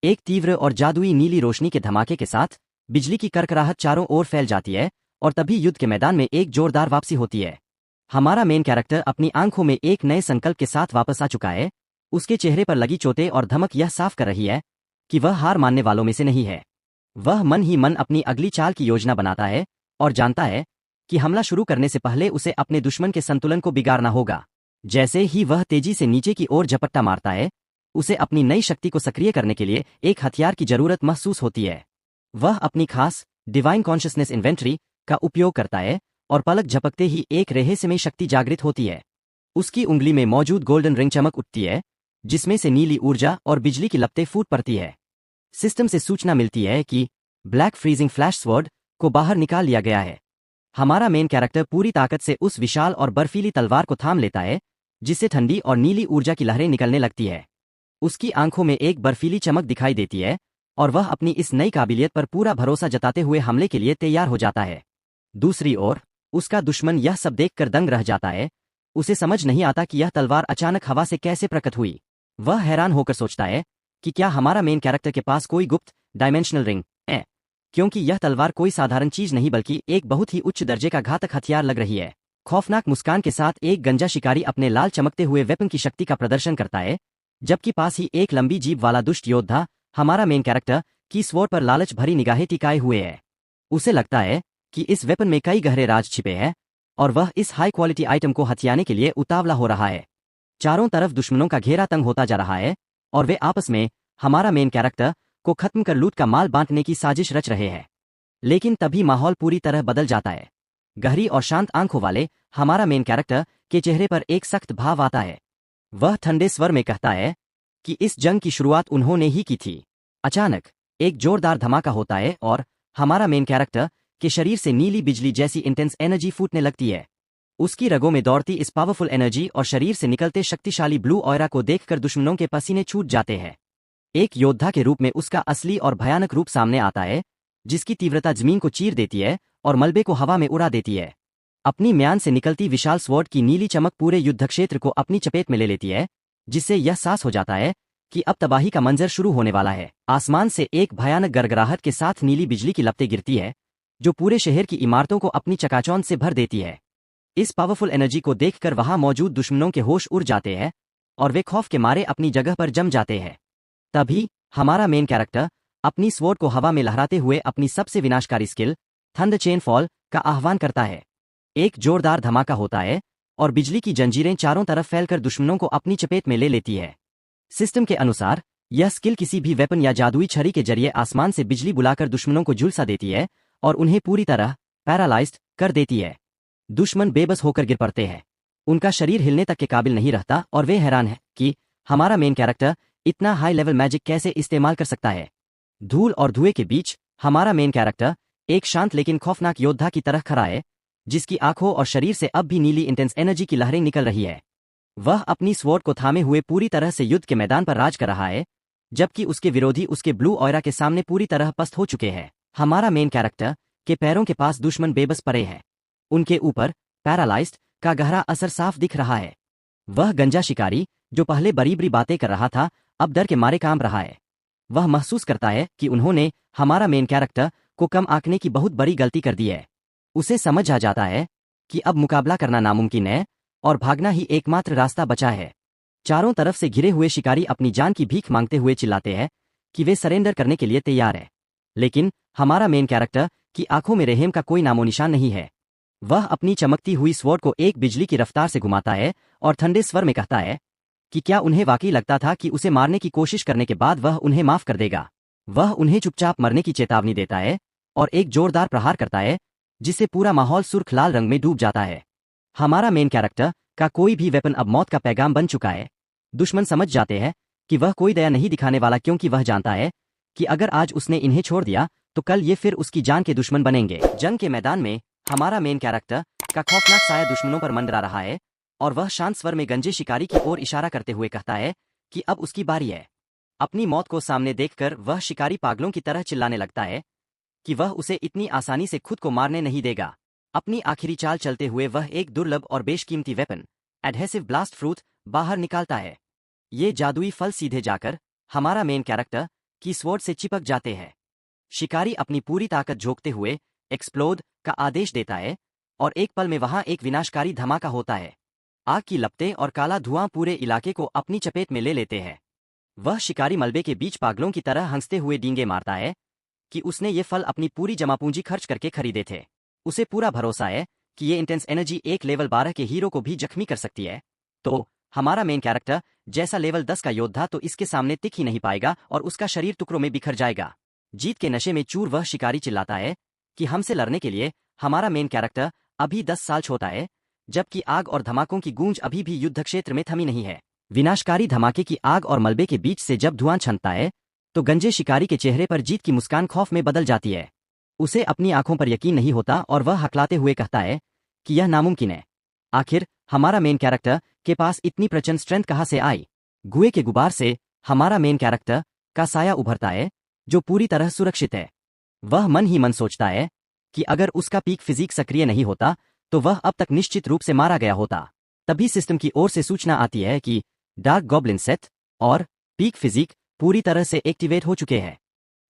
एक तीव्र और जादुई नीली रोशनी के धमाके के साथ बिजली की करकराहट चारों ओर फैल जाती है और तभी युद्ध के मैदान में एक जोरदार वापसी होती है। हमारा मेन कैरेक्टर अपनी आंखों में एक नए संकल्प के साथ वापस आ चुका है। उसके चेहरे पर लगी चोटें और धमक यह साफ कर रही है कि वह हार मानने वालों में से नहीं है। वह मन ही मन अपनी अगली चाल की योजना बनाता है और जानता है कि हमला शुरू करने से पहले उसे अपने दुश्मन के संतुलन को बिगाड़ना होगा। जैसे ही वह तेजी से नीचे की ओर झपट्टा मारता है, उसे अपनी नई शक्ति को सक्रिय करने के लिए एक हथियार की जरूरत महसूस होती है। वह अपनी खास डिवाइन कॉन्शियसनेस इन्वेंट्री का उपयोग करता है और पलक झपकते ही एक रहस्यमय शक्ति जागृत होती है। उसकी उंगली में मौजूद गोल्डन रिंग चमक उठती है, जिसमें से नीली ऊर्जा और बिजली की लपटें फूट पड़ती है। सिस्टम से सूचना मिलती है कि ब्लैक फ्रीजिंग फ्लैश स्वॉर्ड को बाहर निकाल लिया गया है। हमारा मेन कैरेक्टर पूरी ताकत से उस विशाल और बर्फीली तलवार को थाम लेता है, जिससे ठंडी और नीली ऊर्जा की लहरें निकलने लगती है। उसकी आंखों में एक बर्फीली चमक दिखाई देती है और वह अपनी इस नई काबिलियत पर पूरा भरोसा जताते हुए हमले के लिए तैयार हो जाता है। दूसरी ओर उसका दुश्मन यह सब देखकर दंग रह जाता है। उसे समझ नहीं आता कि यह तलवार अचानक हवा से कैसे प्रकट हुई। वह हैरान होकर सोचता है कि क्या हमारा मेन कैरेक्टर के पास कोई गुप्त डायमेंशनल रिंग है, क्योंकि यह तलवार कोई साधारण चीज नहीं बल्कि एक बहुत ही उच्च दर्जे का घातक हथियार लग रही है। खौफनाक मुस्कान के साथ एक गंजा शिकारी अपने लाल चमकते हुए वेपन की शक्ति का प्रदर्शन करता है, जबकि पास ही एक लंबी जीभ वाला दुष्ट योद्धा हमारा मेन कैरेक्टर की स्वॉर्ड पर लालच भरी निगाहें टिकाए हुए है। उसे लगता है कि इस वेपन में कई गहरे राज छिपे हैं और वह इस हाई क्वालिटी आइटम को हथियाने के लिए उतावला हो रहा है। चारों तरफ दुश्मनों का घेरा तंग होता जा रहा है और वे आपस में हमारा मेन कैरेक्टर को खत्म कर लूट का माल बांटने की साजिश रच रहे हैं। लेकिन तभी माहौल पूरी तरह बदल जाता है। गहरी और शांत आंखों वाले हमारा मेन कैरेक्टर के चेहरे पर एक सख्त भाव आता है। वह ठंडे स्वर में कहता है कि इस जंग की शुरुआत उन्होंने ही की थी। अचानक एक जोरदार धमाका होता है और हमारा मेन कैरेक्टर के शरीर से नीली बिजली जैसी इंटेंस एनर्जी फूटने लगती है। उसकी रगों में दौड़ती इस पावरफुल एनर्जी और शरीर से निकलते शक्तिशाली ब्लू ऑयरा को देखकर दुश्मनों के पसीने छूट जाते हैं। एक योद्धा के रूप में उसका असली और भयानक रूप सामने आता है, जिसकी तीव्रता जमीन को चीर देती है और मलबे को हवा में उड़ा देती है। अपनी म्यान से निकलती विशाल स्वॉर्ड की नीली चमक पूरे युद्ध क्षेत्र को अपनी चपेट में ले लेती है, जिससे यह साफ हो जाता है कि अब तबाही का मंजर शुरू होने वाला है। आसमान से एक भयानक गड़गड़ाहट के साथ नीली बिजली की लपटें गिरती है, जो पूरे शहर की इमारतों को अपनी चकाचौंध से भर देती है। इस पावरफुल एनर्जी को देखकर वहां मौजूद दुश्मनों के होश उड़ जाते हैं और वे खौफ के मारे अपनी जगह पर जम जाते हैं। तभी हमारा मेन कैरेक्टर अपनी स्वॉर्ड को हवा में लहराते हुए अपनी सबसे विनाशकारी स्किल थंडर चेन फॉल का आह्वान करता है। एक जोरदार धमाका होता है और बिजली की जंजीरें चारों तरफ फैलकर दुश्मनों को अपनी चपेट में ले लेती है। सिस्टम के अनुसार यह स्किल किसी भी वेपन या जादुई छड़ी के जरिए आसमान से बिजली बुलाकर दुश्मनों को झुलसा देती है और उन्हें पूरी तरह पैरालाइज्ड कर देती है। दुश्मन बेबस होकर गिर पड़ते हैं। उनका शरीर हिलने तक के काबिल नहीं रहता और वे हैरान हैं कि हमारा मेन कैरेक्टर इतना हाई लेवल मैजिक कैसे इस्तेमाल कर सकता है। धूल और धुएं के बीच हमारा मेन कैरेक्टर एक शांत लेकिन खौफनाक योद्धा की तरह खड़ा है, जिसकी आंखों और शरीर से अब भी नीली इंटेंस एनर्जी की लहरें निकल रही है। वह अपनी स्वॉर्ड को थामे हुए पूरी तरह से युद्ध के मैदान पर राज कर रहा है, जबकि उसके विरोधी उसके ब्लू ऑयरा के सामने पूरी तरह पस्त हो चुके हैं। हमारा मेन कैरेक्टर के पैरों के पास दुश्मन बेबस पड़े हैं। उनके ऊपर पैरालाइज्ड का गहरा असर साफ दिख रहा है। वह गंजा शिकारी जो पहले बरीबरी बातें कर रहा था, अब डर के मारे कांप रहा है। वह महसूस करता है कि उन्होंने हमारा मेन कैरेक्टर को कम आंकने की बहुत बड़ी गलती कर दी है। उसे समझ आ जाता है कि अब मुकाबला करना नामुमकिन है और भागना ही एकमात्र रास्ता बचा है। चारों तरफ से घिरे हुए शिकारी अपनी जान की भीख मांगते हुए चिल्लाते हैं कि वे सरेंडर करने के लिए तैयार है। लेकिन हमारा मेन कैरेक्टर की आंखों में रहम का कोई नामोनिशान नहीं है। वह अपनी चमकती हुई स्वॉर्ड को एक बिजली की रफ्तार से घुमाता है और ठंडे स्वर में कहता है कि क्या उन्हें वाकई लगता था कि उसे मारने की कोशिश करने के बाद वह उन्हें माफ कर देगा। वह उन्हें चुपचाप मरने की चेतावनी देता है और एक जोरदार प्रहार करता है, जिससे पूरा माहौल सुर्ख लाल रंग में डूब जाता है। हमारा मेन कैरेक्टर का कोई भी वेपन अब मौत का पैगाम बन चुका है। दुश्मन समझ जाते हैं कि वह कोई दया नहीं दिखाने वाला, क्योंकि वह जानता है कि अगर आज उसने इन्हें छोड़ दिया तो कल ये फिर उसकी जान के दुश्मन बनेंगे। जंग के मैदान में हमारा मेन कैरेक्टर का खौफनाक साया दुश्मनों पर मंडरा रहा है और वह शांत स्वर में गंजे शिकारी की ओर इशारा करते हुए कहता है कि अब उसकी बारी है। अपनी मौत को सामने देखकर वह शिकारी पागलों की तरह चिल्लाने लगता है कि वह उसे इतनी आसानी से खुद को मारने नहीं देगा। अपनी आखिरी चाल चलते हुए वह एक दुर्लभ और बेशकीमती वेपन एडहेसिव ब्लास्ट फ्रूट बाहर निकालता है। ये जादुई फल सीधे जाकर हमारा मेन कैरेक्टर कि स्वॉर्ड से चिपक जाते हैं। शिकारी अपनी पूरी ताकत झोंकते हुए एक्सप्लोड का आदेश देता है और एक पल में वहां एक विनाशकारी धमाका होता है। आग की लपटें और काला धुआं पूरे इलाके को अपनी चपेट में ले लेते हैं। वह शिकारी मलबे के बीच पागलों की तरह हंसते हुए डींगे मारता है कि उसने ये फल अपनी पूरी जमापूंजी खर्च करके खरीदे थे। उसे पूरा भरोसा है कि ये इंटेंस एनर्जी एक लेवल 12 के हीरो को भी जख्मी कर सकती है। तो हमारा मेन कैरेक्टर जैसा लेवल 10 का योद्धा तो इसके सामने टिक ही नहीं पाएगा और उसका शरीर टुकड़ों में बिखर जाएगा। जीत के नशे में चूर वह शिकारी चिल्लाता है कि हमसे लड़ने के लिए हमारा मेन कैरेक्टर अभी 10 साल छोटा है, जबकि आग और धमाकों की गूंज अभी भी युद्ध क्षेत्र में थमी नहीं है। विनाशकारी धमाके की आग और मलबे के बीच से जब धुआं छनता है तो गंजे शिकारी के चेहरे पर जीत की मुस्कान खौफ में बदल जाती है। उसे अपनी आंखों पर यकीन नहीं होता और वह हकलाते हुए कहता है कि यह नामुमकिन है। आखिर हमारा मेन कैरेक्टर के पास इतनी प्रचंड स्ट्रेंथ कहां से आई? गुए के गुबार से हमारा मेन कैरेक्टर का साया उभरता है जो पूरी तरह सुरक्षित है। वह मन ही मन सोचता है कि अगर उसका पीक फिजिक सक्रिय नहीं होता तो वह अब तक निश्चित रूप से मारा गया होता। तभी सिस्टम की ओर से सूचना आती है कि डार्क गॉब्लिन सेट और पीक फिजिक पूरी तरह से एक्टिवेट हो चुके हैं।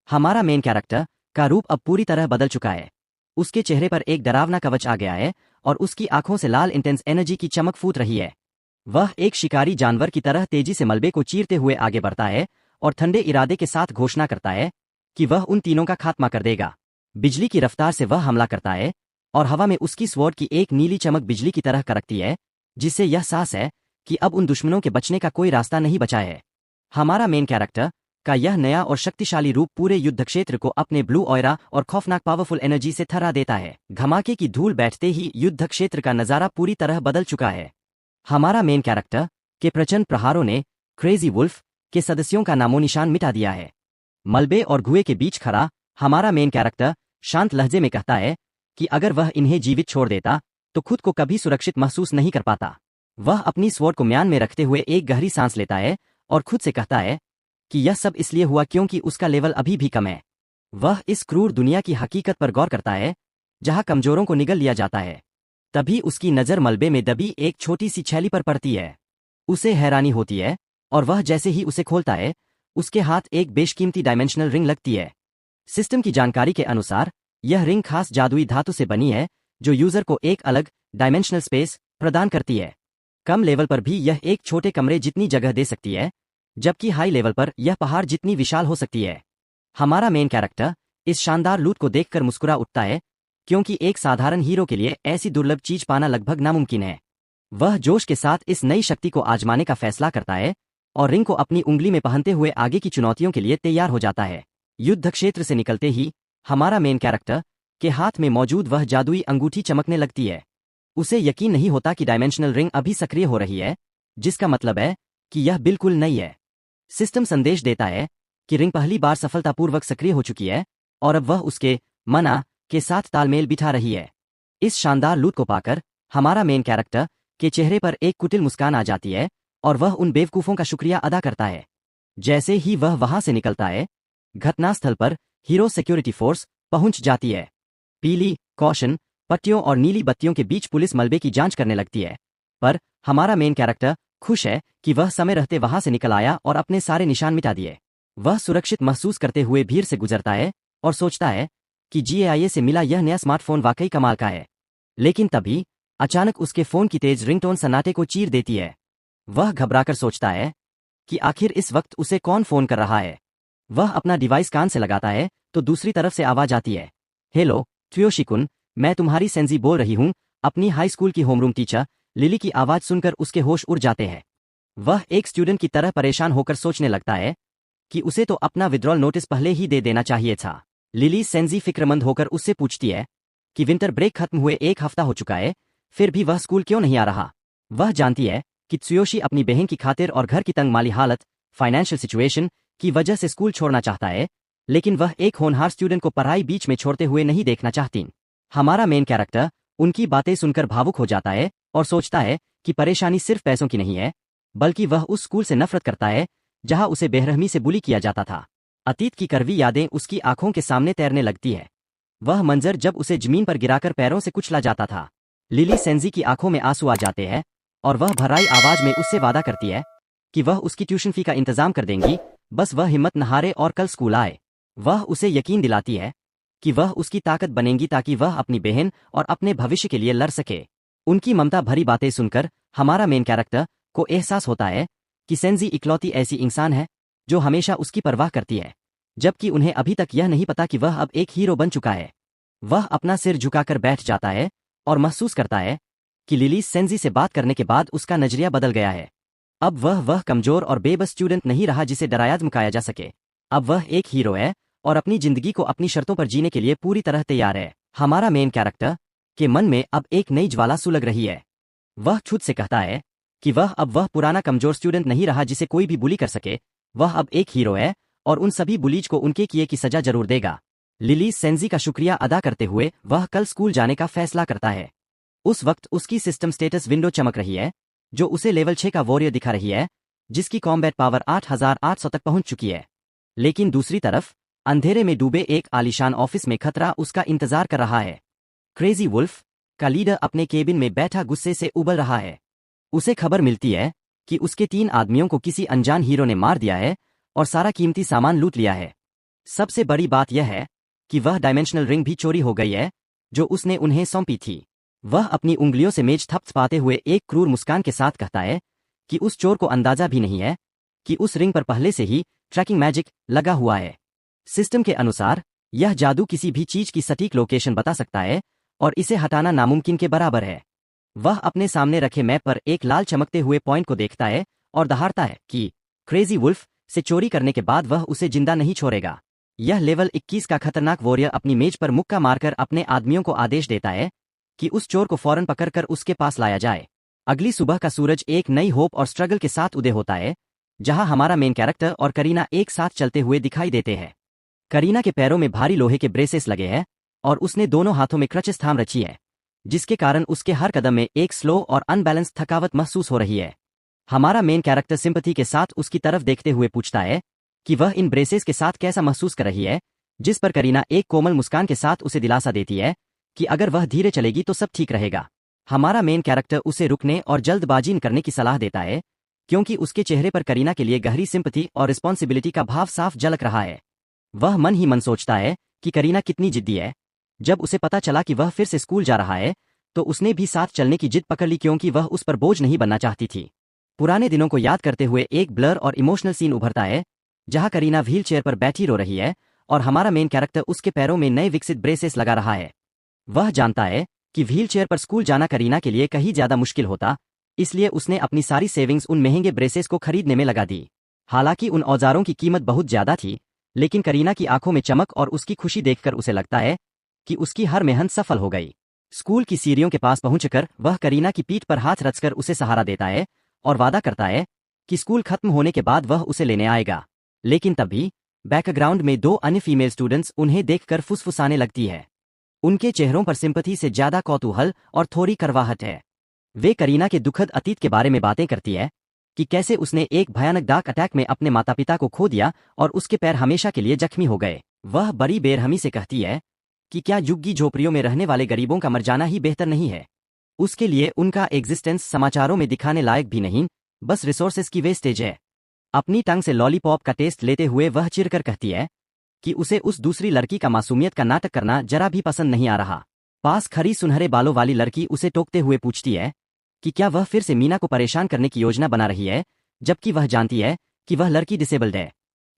हमारा मेन कैरेक्टर का रूप अब पूरी तरह बदल चुका है। उसके चेहरे पर एक डरावना कवच आ गया है और उसकी आंखों से लाल इंटेंस एनर्जी की चमक फूट रही है। वह एक शिकारी जानवर की तरह तेजी से मलबे को चीरते हुए आगे बढ़ता है और ठंडे इरादे के साथ घोषणा करता है कि वह उन तीनों का खात्मा कर देगा। बिजली की रफ्तार से वह हमला करता है और हवा में उसकी स्वॉर्ड की एक नीली चमक बिजली की तरह करकती है, जिससे यह साहस है कि अब उन दुश्मनों के बचने का कोई रास्ता नहीं बचा है। हमारा मेन कैरेक्टर का यह नया और शक्तिशाली रूप पूरे युद्ध क्षेत्र को अपने ब्लू ऑयरा और खौफनाक पावरफुल एनर्जी से थरा देता है। धमाके की धूल बैठते ही युद्ध क्षेत्र का नजारा पूरी तरह बदल चुका है। हमारा मेन कैरेक्टर के प्रचंड प्रहारों ने क्रेजी वुल्फ के सदस्यों का नामोनिशान मिटा दिया है। मलबे और धुएं के बीच खड़ा हमारा मेन कैरेक्टर शांत लहजे में कहता है कि अगर वह इन्हें जीवित छोड़ देता तो खुद को कभी सुरक्षित महसूस नहीं कर पाता। वह अपनी स्वॉर्ड को म्यान में रखते हुए एक गहरी सांस लेता है और खुद से कहता है कि यह सब इसलिए हुआ क्योंकि उसका लेवल अभी भी कम है। वह इस क्रूर दुनिया की हकीकत पर गौर करता है जहां कमजोरों को निगल लिया जाता है। तभी उसकी नजर मलबे में दबी एक छोटी सी छैली पर पड़ती है। उसे हैरानी होती है और वह जैसे ही उसे खोलता है उसके हाथ एक बेशकीमती डायमेंशनल रिंग लगती है। सिस्टम की जानकारी के अनुसार यह रिंग खास जादुई धातु से बनी है जो यूजर को एक अलग डायमेंशनल स्पेस प्रदान करती है। कम लेवल पर भी यह एक छोटे कमरे जितनी जगह दे सकती है, जबकि हाई लेवल पर यह पहाड़ जितनी विशाल हो सकती है। हमारा मेन कैरेक्टर इस शानदार लूट को देखकर मुस्कुरा उठता है, क्योंकि एक साधारण हीरो के लिए ऐसी दुर्लभ चीज पाना लगभग नामुमकिन है। वह जोश के साथ इस नई शक्ति को आजमाने का फैसला करता है और रिंग को अपनी उंगली में पहनते हुए आगे की चुनौतियों के लिए तैयार हो जाता है। युद्ध क्षेत्र से निकलते ही हमारा मेन कैरेक्टर के हाथ में मौजूद वह जादुई अंगूठी चमकने लगती है। उसे यकीन नहीं होता कि डायमेंशनल रिंग अभी सक्रिय हो रही है, जिसका मतलब है कि यह बिल्कुल नई है। सिस्टम संदेश देता है कि रिंग पहली बार सफलतापूर्वक सक्रिय हो चुकी है और अब वह उसके मना के साथ तालमेल बिठा रही है। इस शानदार लूट को पाकर हमारा मेन कैरेक्टर के चेहरे पर एक कुटिल मुस्कान आ जाती है और वह उन बेवकूफों का शुक्रिया अदा करता है। जैसे ही वह वहां से निकलता है, घटनास्थल पर हीरो सिक्योरिटी फोर्स पहुंच जाती है। पीली कॉशन पट्टियों और नीली बत्तियों के बीच पुलिस मलबे की जांच करने लगती है, पर हमारा मेन कैरेक्टर खुश है कि वह समय रहते वहां से निकल आया और अपने सारे निशान मिटा दिए। वह सुरक्षित महसूस करते हुए भीड़ से गुजरता है और सोचता है कि GAIA से मिला यह नया स्मार्टफोन वाकई कमाल का है। लेकिन तभी अचानक उसके फोन की तेज रिंगटोन सन्नाटे को चीर देती है। वह घबराकर सोचता है कि आखिर इस वक्त उसे कौन फोन कर रहा है। वह अपना डिवाइस कान से लगाता है तो दूसरी तरफ से आवाज आती है, हेलो त्सुयोशी-कुन, मैं तुम्हारी सेंजी बोल रही हूँ। अपनी हाई स्कूल की होमरूम टीचर लिली की आवाज सुनकर उसके होश उड़ जाते हैं। वह एक स्टूडेंट की तरह परेशान होकर सोचने लगता है कि उसे तो अपना विड्रॉल नोटिस पहले ही दे देना चाहिए था। लिली सेंजी फिक्रमंद होकर उससे पूछती है कि विंटर ब्रेक खत्म हुए 1 हफ्ता हो चुका है, फिर भी वह स्कूल क्यों नहीं आ रहा। वह जानती है कि त्सुयोशी अपनी बहन की खातिर और घर की तंग माली हालत फाइनेंशियल सिचुएशन की वजह से स्कूल छोड़ना चाहता है, लेकिन वह एक होनहार स्टूडेंट को पढ़ाई बीच में छोड़ते हुए नहीं देखना चाहती। हमारा मेन कैरेक्टर उनकी बातें सुनकर भावुक हो जाता है और सोचता है कि परेशानी सिर्फ पैसों की नहीं है, बल्कि वह उस स्कूल से नफरत करता है जहां उसे बेरहमी से बुली किया जाता था। अतीत की कड़वी यादें उसकी आंखों के सामने तैरने लगती है। वह मंजर जब उसे जमीन पर गिराकर पैरों से कुचला जाता था। लिली सेंजी की आंखों में आंसू आ जाते हैं और वह भर्राई आवाज में उससे वादा करती है कि वह उसकी ट्यूशन फी का इंतजाम कर देंगी, बस वह हिम्मत न हारे और कल स्कूल आए। वह उसे यकीन दिलाती है कि वह उसकी ताकत बनेंगी ताकि वह अपनी बहन और अपने भविष्य के लिए लड़ सके। उनकी ममता भरी बातें सुनकर हमारा मेन कैरेक्टर को एहसास होता है कि सेंजी इकलौती ऐसी इंसान है जो हमेशा उसकी परवाह करती है, जबकि उन्हें अभी तक यह नहीं पता कि वह अब एक हीरो बन चुका है। वह अपना सिर झुकाकर बैठ जाता है और महसूस करता है कि लिली सेंजी से बात करने के बाद उसका नजरिया बदल गया है। अब वह कमजोर और बेबस स्टूडेंट नहीं रहा जिसे डराया धमकाया जा सके। अब वह एक हीरो है और अपनी जिंदगी को अपनी शर्तों पर जीने के लिए पूरी तरह तैयार है। हमारा मेन कैरेक्टर के मन में अब एक नई ज्वाला सुलग रही है। वह खुद से कहता है कि वह पुराना कमजोर स्टूडेंट नहीं रहा जिसे कोई भी बुली कर सके। वह अब एक हीरो है और उन सभी बुलीज को उनके किए की सजा जरूर देगा। लिली सेंजी का शुक्रिया अदा करते हुए वह कल स्कूल जाने का फैसला करता है। उस वक्त उसकी सिस्टम स्टेटस विंडो चमक रही है जो उसे लेवल 6 का वॉरियर दिखा रही है, जिसकी कॉम्बैट पावर 8800 तक पहुंच चुकी है। लेकिन दूसरी तरफ अंधेरे में डूबे एक आलीशान ऑफिस में खतरा उसका इंतजार कर रहा है। क्रेजी वुल्फ का लीडर अपने केबिन में बैठा गुस्से से उबल रहा है। उसे खबर मिलती है कि उसके 3 आदमियों को किसी अनजान हीरो ने मार दिया है और सारा कीमती सामान लूट लिया है। सबसे बड़ी बात यह है कि वह डायमेंशनल रिंग भी चोरी हो गई है जो उसने उन्हें सौंपी थी। वह अपनी उंगलियों से मेज थपथपाते हुए एक क्रूर मुस्कान के साथ कहता है कि उस चोर को अंदाजा भी नहीं है कि उस रिंग पर पहले से ही ट्रैकिंग मैजिक लगा हुआ है। सिस्टम के अनुसार यह जादू किसी भी चीज की सटीक लोकेशन बता सकता है और इसे हटाना नामुमकिन के बराबर है। वह अपने सामने रखे मैप पर एक लाल चमकते हुए पॉइंट को देखता है और दहाड़ता है कि क्रेजी वुल्फ से चोरी करने के बाद वह उसे जिंदा नहीं छोड़ेगा। यह लेवल 21 का खतरनाक वॉरियर अपनी मेज पर मुक्का मारकर अपने आदमियों को आदेश देता है कि उस चोर को फौरन पकड़कर उसके पास लाया जाए। अगली सुबह का सूरज एक नई होप और स्ट्रगल के साथ उदय होता है, जहां हमारा मेन कैरेक्टर और करीना एक साथ चलते हुए दिखाई देते हैं। करीना के पैरों में भारी लोहे के ब्रेसेस लगे हैं और उसने दोनों हाथों में क्रचेस थाम रखी है, जिसके कारण उसके हर कदम में एक स्लो और अनबैलेंस थकावट महसूस हो रही है। हमारा मेन कैरेक्टर सिंपैथी के साथ उसकी तरफ देखते हुए पूछता है कि वह इन ब्रेसेस के साथ कैसा महसूस कर रही है, जिस पर करीना एक कोमल मुस्कान के साथ उसे दिलासा देती है कि अगर वह धीरे चलेगी तो सब ठीक रहेगा। हमारा मेन कैरेक्टर उसे रुकने और जल्दबाजी न करने की सलाह देता है, क्योंकि उसके चेहरे पर करीना के लिए गहरी सिंपैथी और रिस्पॉन्सिबिलिटी का भाव साफ झलक रहा है। वह मन ही मन सोचता है कि करीना कितनी जिद्दी है। जब उसे पता चला कि वह फिर से स्कूल जा रहा है तो उसने भी साथ चलने की जिद पकड़ ली, क्योंकि वह उस पर बोझ नहीं बनना चाहती थी। पुराने दिनों को याद करते हुए एक ब्लर और इमोशनल सीन उभरता है, जहां करीना व्हील चेयर पर बैठी रो रही है और हमारा मेन कैरेक्टर उसके पैरों में नए विकसित ब्रेसेस लगा रहा है। वह जानता है कि व्हील चेयर पर स्कूल जाना करीना के लिए कहीं ज्यादा मुश्किल होता, इसलिए उसने अपनी सारी सेविंग्स उन महंगे ब्रेसेस को खरीदने में लगा दी। हालांकि उन औजारों की कीमत बहुत ज्यादा थी, लेकिन करीना की आंखों में चमक और उसकी खुशी देखकर उसे लगता है कि उसकी हर मेहनत सफल हो गई। स्कूल की सीढ़ियों के पास पहुंचकर वह करीना की पीठ पर हाथ रचकर उसे सहारा देता है और वादा करता है कि स्कूल खत्म होने के बाद वह उसे लेने आएगा। लेकिन तभी बैकग्राउंड में 2 अन्य फीमेल स्टूडेंट्स उन्हें देखकर फुसफुसाने लगती है। उनके चेहरों पर सिंपैथी से ज्यादा कौतूहल और थोड़ी करवाहट है। वे करीना के दुखद अतीत के बारे में बातें करती है कि कैसे उसने एक भयानक डार्क अटैक में अपने माता पिता को खो दिया और उसके पैर हमेशा के लिए जख्मी हो गए। वह बड़ी बेरहमी से कहती है कि क्या झुग्गी झोपड़ियों में रहने वाले गरीबों का मर जाना ही बेहतर नहीं है। उसके लिए उनका एग्जिस्टेंस समाचारों में दिखाने लायक भी नहीं, बस रिसोर्सेज की वेस्टेज है। अपनी टंग से लॉलीपॉप का टेस्ट लेते हुए वह चिढ़कर कहती है कि उसे उस दूसरी लड़की का मासूमियत का नाटक करना जरा भी पसंद नहीं आ रहा। पास खड़ी सुनहरे बालों वाली लड़की उसे टोकते हुए पूछती है कि क्या वह फिर से मीना को परेशान करने की योजना बना रही है, जबकि वह जानती है कि वह लड़की डिसेबल्ड है।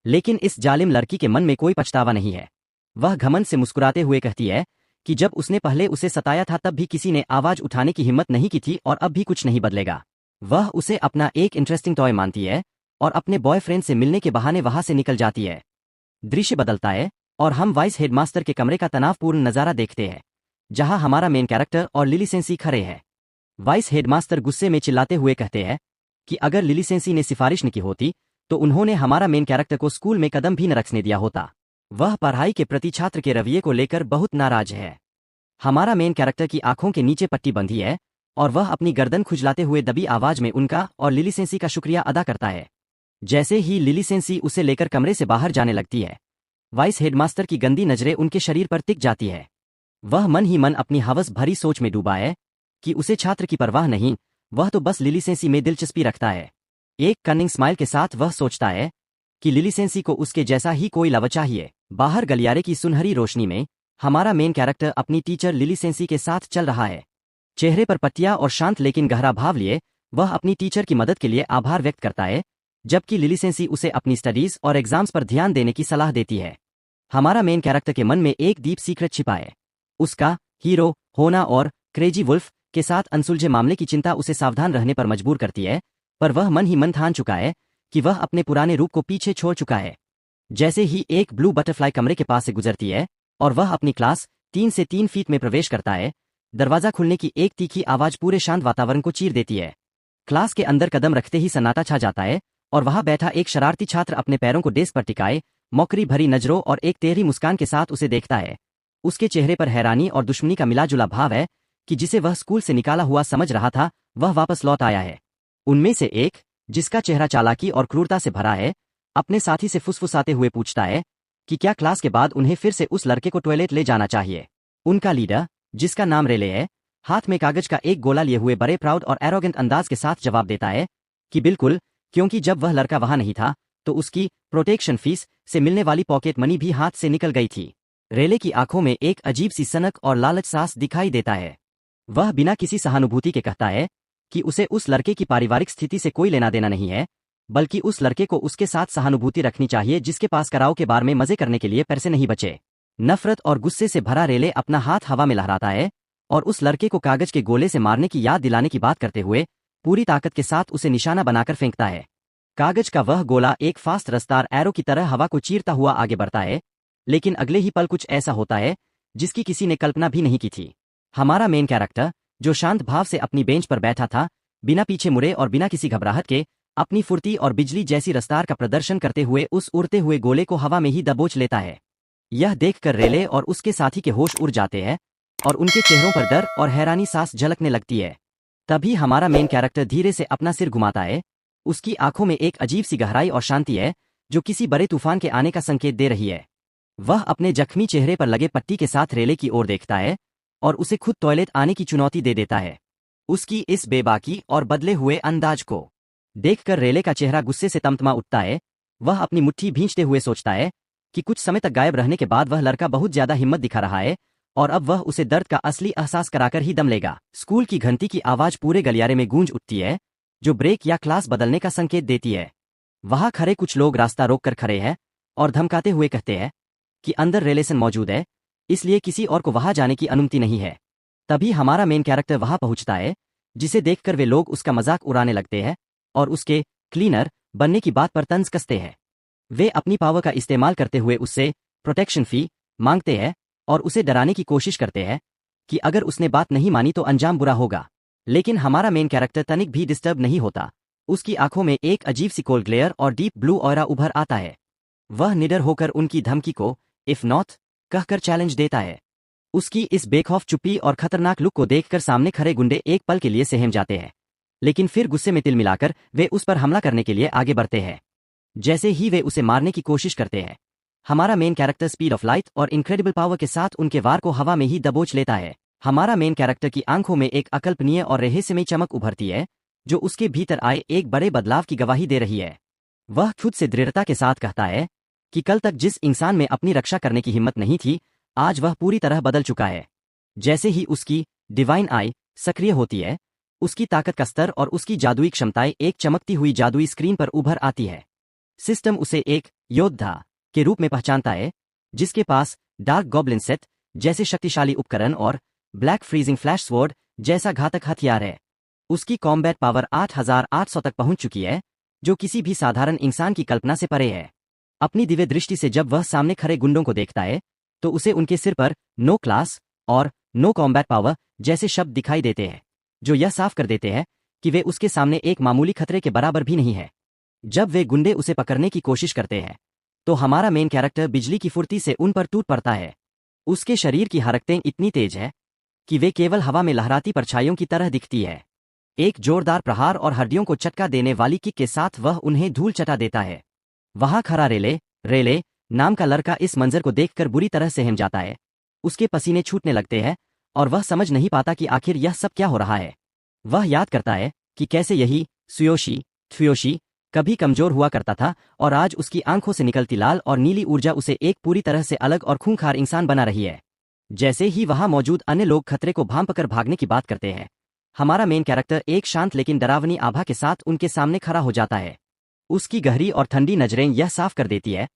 लेकिन इस जालिम लड़की के मन में कोई पछतावा नहीं है। वह घमंड से मुस्कुराते हुए कहती है कि जब उसने पहले उसे सताया था तब भी किसी ने आवाज उठाने की हिम्मत नहीं की थी और अब भी कुछ नहीं बदलेगा। वह उसे अपना एक इंटरेस्टिंग टॉय मानती है और अपने बॉयफ्रेंड से मिलने के बहाने वहां से निकल जाती है। दृश्य बदलता है और हम वाइस हेडमास्टर के कमरे का तनावपूर्ण नजारा देखते हैं, जहां हमारा मेन कैरेक्टर और लिली सेंसी खड़े हैं। वाइस हेडमास्टर गुस्से में चिल्लाते हुए कहते हैं कि अगर लिली सेंसी ने सिफारिश न की होती तो उन्होंने हमारा मेन कैरेक्टर को स्कूल में कदम भी न रखने दिया होता। वह पढ़ाई के प्रति छात्र के रवैये को लेकर बहुत नाराज है। हमारा मेन कैरेक्टर की आंखों के नीचे पट्टी बंधी है और वह अपनी गर्दन खुजलाते हुए दबी आवाज में उनका और लिली सेंसी का शुक्रिया अदा करता है। जैसे ही लिली सेंसी उसे लेकर कमरे से बाहर जाने लगती है, वाइस हेडमास्टर की गंदी नजरें उनके शरीर पर टिक जाती है। वह मन ही मन अपनी हवस भरी सोच में डूबा है कि उसे छात्र की परवाह नहीं, वह तो बस लिली सेंसी में दिलचस्पी रखता है। एक कनिंग स्माइल के साथ वह सोचता है कि लिली सेंसी को उसके जैसा ही कोई लव चाहिए। बाहर गलियारे की सुनहरी रोशनी में हमारा मेन कैरेक्टर अपनी टीचर लिली सेंसी के साथ चल रहा है। चेहरे पर पट्टियां और शांत लेकिन गहरा भाव लिए वह अपनी टीचर की मदद के लिए आभार व्यक्त करता है, जबकि लिली सेंसी उसे अपनी स्टडीज और एग्जाम्स पर ध्यान देने की सलाह देती है। हमारा मेन कैरेक्टर के मन में एक डीप सीक्रेट छिपा है। उसका हीरो होना और क्रेजी वुल्फ के साथ अनसुलझे मामले की चिंता उसे सावधान रहने पर मजबूर करती है, पर वह मन ही मन ठान चुका है कि वह अपने पुराने रूप को पीछे छोड़ चुका है। जैसे ही एक ब्लू बटरफ्लाई कमरे के पास से गुजरती है और वह अपनी क्लास 3 से 3 फीट में प्रवेश करता है, दरवाजा खुलने की एक तीखी आवाज पूरे शांत वातावरण को चीर देती है। क्लास के अंदर कदम रखते ही सन्नाटा छा जाता है और वहां बैठा एक शरारती छात्र अपने पैरों को डेस्क पर टिकाए, मौकरी भरी नजरों और एक तेहरी मुस्कान के साथ उसे देखता है। उसके चेहरे पर हैरानी और दुश्मनी का मिलाजुला भाव है कि जिसे वह स्कूल से निकाला हुआ समझ रहा था वह वापस लौट आया है। उनमें से एक, जिसका चेहरा चालाकी और क्रूरता से भरा है, अपने साथी से फुसफुसाते हुए पूछता है कि क्या क्लास के बाद उन्हें फिर से उस लड़के को टॉयलेट ले जाना चाहिए। उनका लीडर, जिसका नाम रेले है, हाथ में कागज का एक गोला लिए हुए बड़े प्राउड और एरोगेंट अंदाज के साथ जवाब देता है कि बिल्कुल, क्योंकि जब वह लड़का वहां नहीं था तो उसकी प्रोटेक्शन फीस से मिलने वाली पॉकेट मनी भी हाथ से निकल गई थी। रेले की आंखों में एक अजीब सी सनक और लालच सांस दिखाई देता है। वह बिना किसी सहानुभूति के कहता है कि उसे उस लड़के की पारिवारिक स्थिति से कोई लेना देना नहीं है, बल्कि उस लड़के को उसके साथ सहानुभूति रखनी चाहिए जिसके पास कराओ के बार में मजे करने के लिए पैसे नहीं बचे। नफरत और गुस्से से भरा रेले अपना हाथ हवा में लहराता है और उस लड़के को कागज के गोले से मारने की याद दिलाने की बात करते हुए पूरी ताकत के साथ उसे निशाना बनाकर फेंकता है। कागज का वह गोला एक फास्ट रफ्तार एरो की तरह हवा को चीरता हुआ आगे बढ़ता है, लेकिन अगले ही पल कुछ ऐसा होता है जिसकी किसी ने कल्पना भी नहीं की थी। हमारा मेन कैरेक्टर, जो शांत भाव से अपनी बेंच पर बैठा था, बिना पीछे मुड़े और बिना किसी घबराहट के अपनी फुर्ती और बिजली जैसी रफ्तार का प्रदर्शन करते हुए उस उड़ते हुए गोले को हवा में ही दबोच लेता है। यह देखकर रेले और उसके साथी के होश उड़ जाते हैं और उनके चेहरों पर डर और हैरानी सांस झलकने लगती है। तभी हमारा मेन कैरेक्टर धीरे से अपना सिर घुमाता है। उसकी आंखों में एक अजीब सी गहराई और शांति है जो किसी बड़े तूफान के आने का संकेत दे रही है। वह अपने जख्मी चेहरे पर लगे पट्टी के साथ रेले की ओर देखता है और उसे खुद टॉयलेट आने की चुनौती दे देता है। उसकी इस बेबाकी और बदले हुए अंदाज को देखकर रेले का चेहरा गुस्से से तमतमा उठता है। वह अपनी मुट्ठी भींचते हुए सोचता है कि कुछ समय तक गायब रहने के बाद वह लड़का बहुत ज्यादा हिम्मत दिखा रहा है और अब वह उसे दर्द का असली एहसास कराकर ही दम लेगा। स्कूल की घंटी की आवाज पूरे गलियारे में गूंज उठती है, जो ब्रेक या क्लास बदलने का संकेत देती है। वहां खड़े कुछ लोग रास्ता रोककर खड़े हैं और धमकाते हुए कहते हैं कि अंदर रिलेशन मौजूद है, इसलिए किसी और को वहां जाने की अनुमति नहीं है। तभी हमारा मेन कैरेक्टर वहां पहुंचता है, जिसे देखकर वे लोग उसका मजाक उड़ाने लगते हैं और उसके क्लीनर बनने की बात पर तंज कसते हैं। वे अपनी पावर का इस्तेमाल करते हुए उससे प्रोटेक्शन फी मांगते हैं और उसे डराने की कोशिश करते हैं कि अगर उसने बात नहीं मानी तो अंजाम बुरा होगा। लेकिन हमारा मेन कैरेक्टर तनिक भी डिस्टर्ब नहीं होता। उसकी आंखों में एक अजीब सी कोल्ड ग्लेयर और डीप ब्लू ऑरा उभर आता है। वह निडर होकर उनकी धमकी को इफ नॉट कहकर चैलेंज देता है। उसकी इस बेखौफ चुप्पी और खतरनाक लुक को देखकर सामने खड़े गुंडे एक पल के लिए सहम जाते हैं, लेकिन फिर गुस्से में तिल मिलाकर वे उस पर हमला करने के लिए आगे बढ़ते हैं। जैसे ही वे उसे मारने की कोशिश करते हैं, हमारा main character speed of light और इनक्रेडिबल पावर के साथ उनके वार को हवा में ही दबोच लेता है। हमारा मेन कैरेक्टर की आंखों में एक अकल्पनीय और रहस्यमय चमक उभरती है, जो उसके भीतर आए एक बड़े बदलाव की गवाही दे रही है। वह खुद से दृढ़ता के साथ कहता है कि कल तक जिस इंसान में अपनी रक्षा करने की हिम्मत नहीं थी, आज वह पूरी तरह बदल चुका है। जैसे ही उसकी डिवाइन आई सक्रिय होती है, उसकी ताकत का स्तर और उसकी जादुई क्षमताएं एक चमकती हुई जादुई स्क्रीन पर उभर आती है। सिस्टम उसे एक योद्धा के रूप में पहचानता है, जिसके पास डार्क गॉब्लिन सेट जैसे शक्तिशाली उपकरण और ब्लैक फ्रीजिंग फ्लैश स्वॉर्ड जैसा घातक हथियार है। उसकी कॉम्बैट पावर 8800 तक पहुंच चुकी है, जो किसी भी साधारण इंसान की कल्पना से परे है। अपनी दिव्य दृष्टि से जब वह सामने खड़े गुंडों को देखता है, तो उसे उनके सिर पर नो क्लास और नो कॉम्बैट पावर जैसे शब्द दिखाई देते हैं, जो यह साफ कर देते हैं कि वे उसके सामने एक मामूली खतरे के बराबर भी नहीं है। जब वे गुंडे उसे पकड़ने की कोशिश करते हैं, तो हमारा मेन कैरेक्टर बिजली की फुर्ती से उन पर टूट पड़ता है। उसके शरीर की हरकतें इतनी तेज है कि वे केवल हवा में लहराती परछाइयों की तरह दिखती है। एक जोरदार प्रहार और हड्डियों को चटका देने वाली किक के साथ वह उन्हें धूल चटा देता है। वहां खड़ा रेले नाम का लड़का इस मंजर को देखकर बुरी तरह सहम जाता है। उसके पसीने छूटने लगते हैं और वह समझ नहीं पाता कि आखिर यह सब क्या हो रहा है। वह याद करता है कि कैसे यही सुयोशी त्सुयोशी कभी कमजोर हुआ करता था और आज उसकी आंखों से निकलती लाल और नीली ऊर्जा उसे एक पूरी तरह से अलग और खूंखार इंसान बना रही है। जैसे ही वहां मौजूद अन्य लोग खतरे को भांप कर भागने की बात करते हैं, हमारा मेन कैरेक्टर एक शांत लेकिन डरावनी आभा के साथ उनके सामने खड़ा हो जाता है। उसकी गहरी और ठंडी नजरें यह साफ कर देती है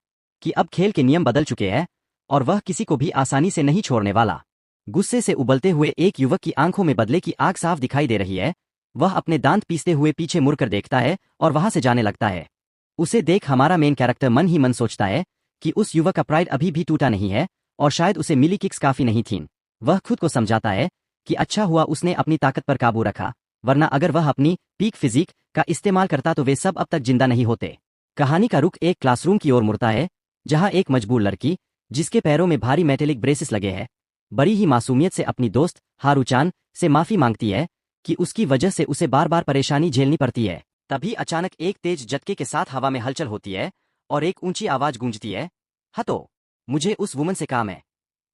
कि अब खेल के नियम बदल चुके हैं और वह किसी को भी आसानी से नहीं छोड़ने वाला। गुस्से से उबलते हुए एक युवक की आंखों में बदले की आग साफ दिखाई दे रही है। वह अपने दांत पीसते हुए पीछे मुड़कर देखता है और वहां से जाने लगता है। उसे देख हमारा मेन कैरेक्टर मन ही मन सोचता है कि उस युवक का प्राइड अभी भी टूटा नहीं है और शायद उसे मिली किक्स काफी नहीं थीं। वह खुद को समझाता है कि अच्छा हुआ उसने अपनी ताकत पर काबू रखा, वरना अगर वह अपनी पीक फिजिक का इस्तेमाल करता तो वे सब अब तक जिंदा नहीं होते। कहानी का रुख एक क्लासरूम की ओर मुड़ता है, जहां एक मजबूर लड़की, जिसके पैरों में भारी मेटेलिक ब्रेसेस लगे हैं, बड़ी ही मासूमियत से अपनी दोस्त हारूचान से माफी मांगती है कि उसकी वजह से उसे बार बार परेशानी झेलनी पड़ती है। तभी अचानक एक तेज झटके के साथ हवा में हलचल होती है और एक ऊंची आवाज गूंजती है, हटो, मुझे उस वुमन से काम है।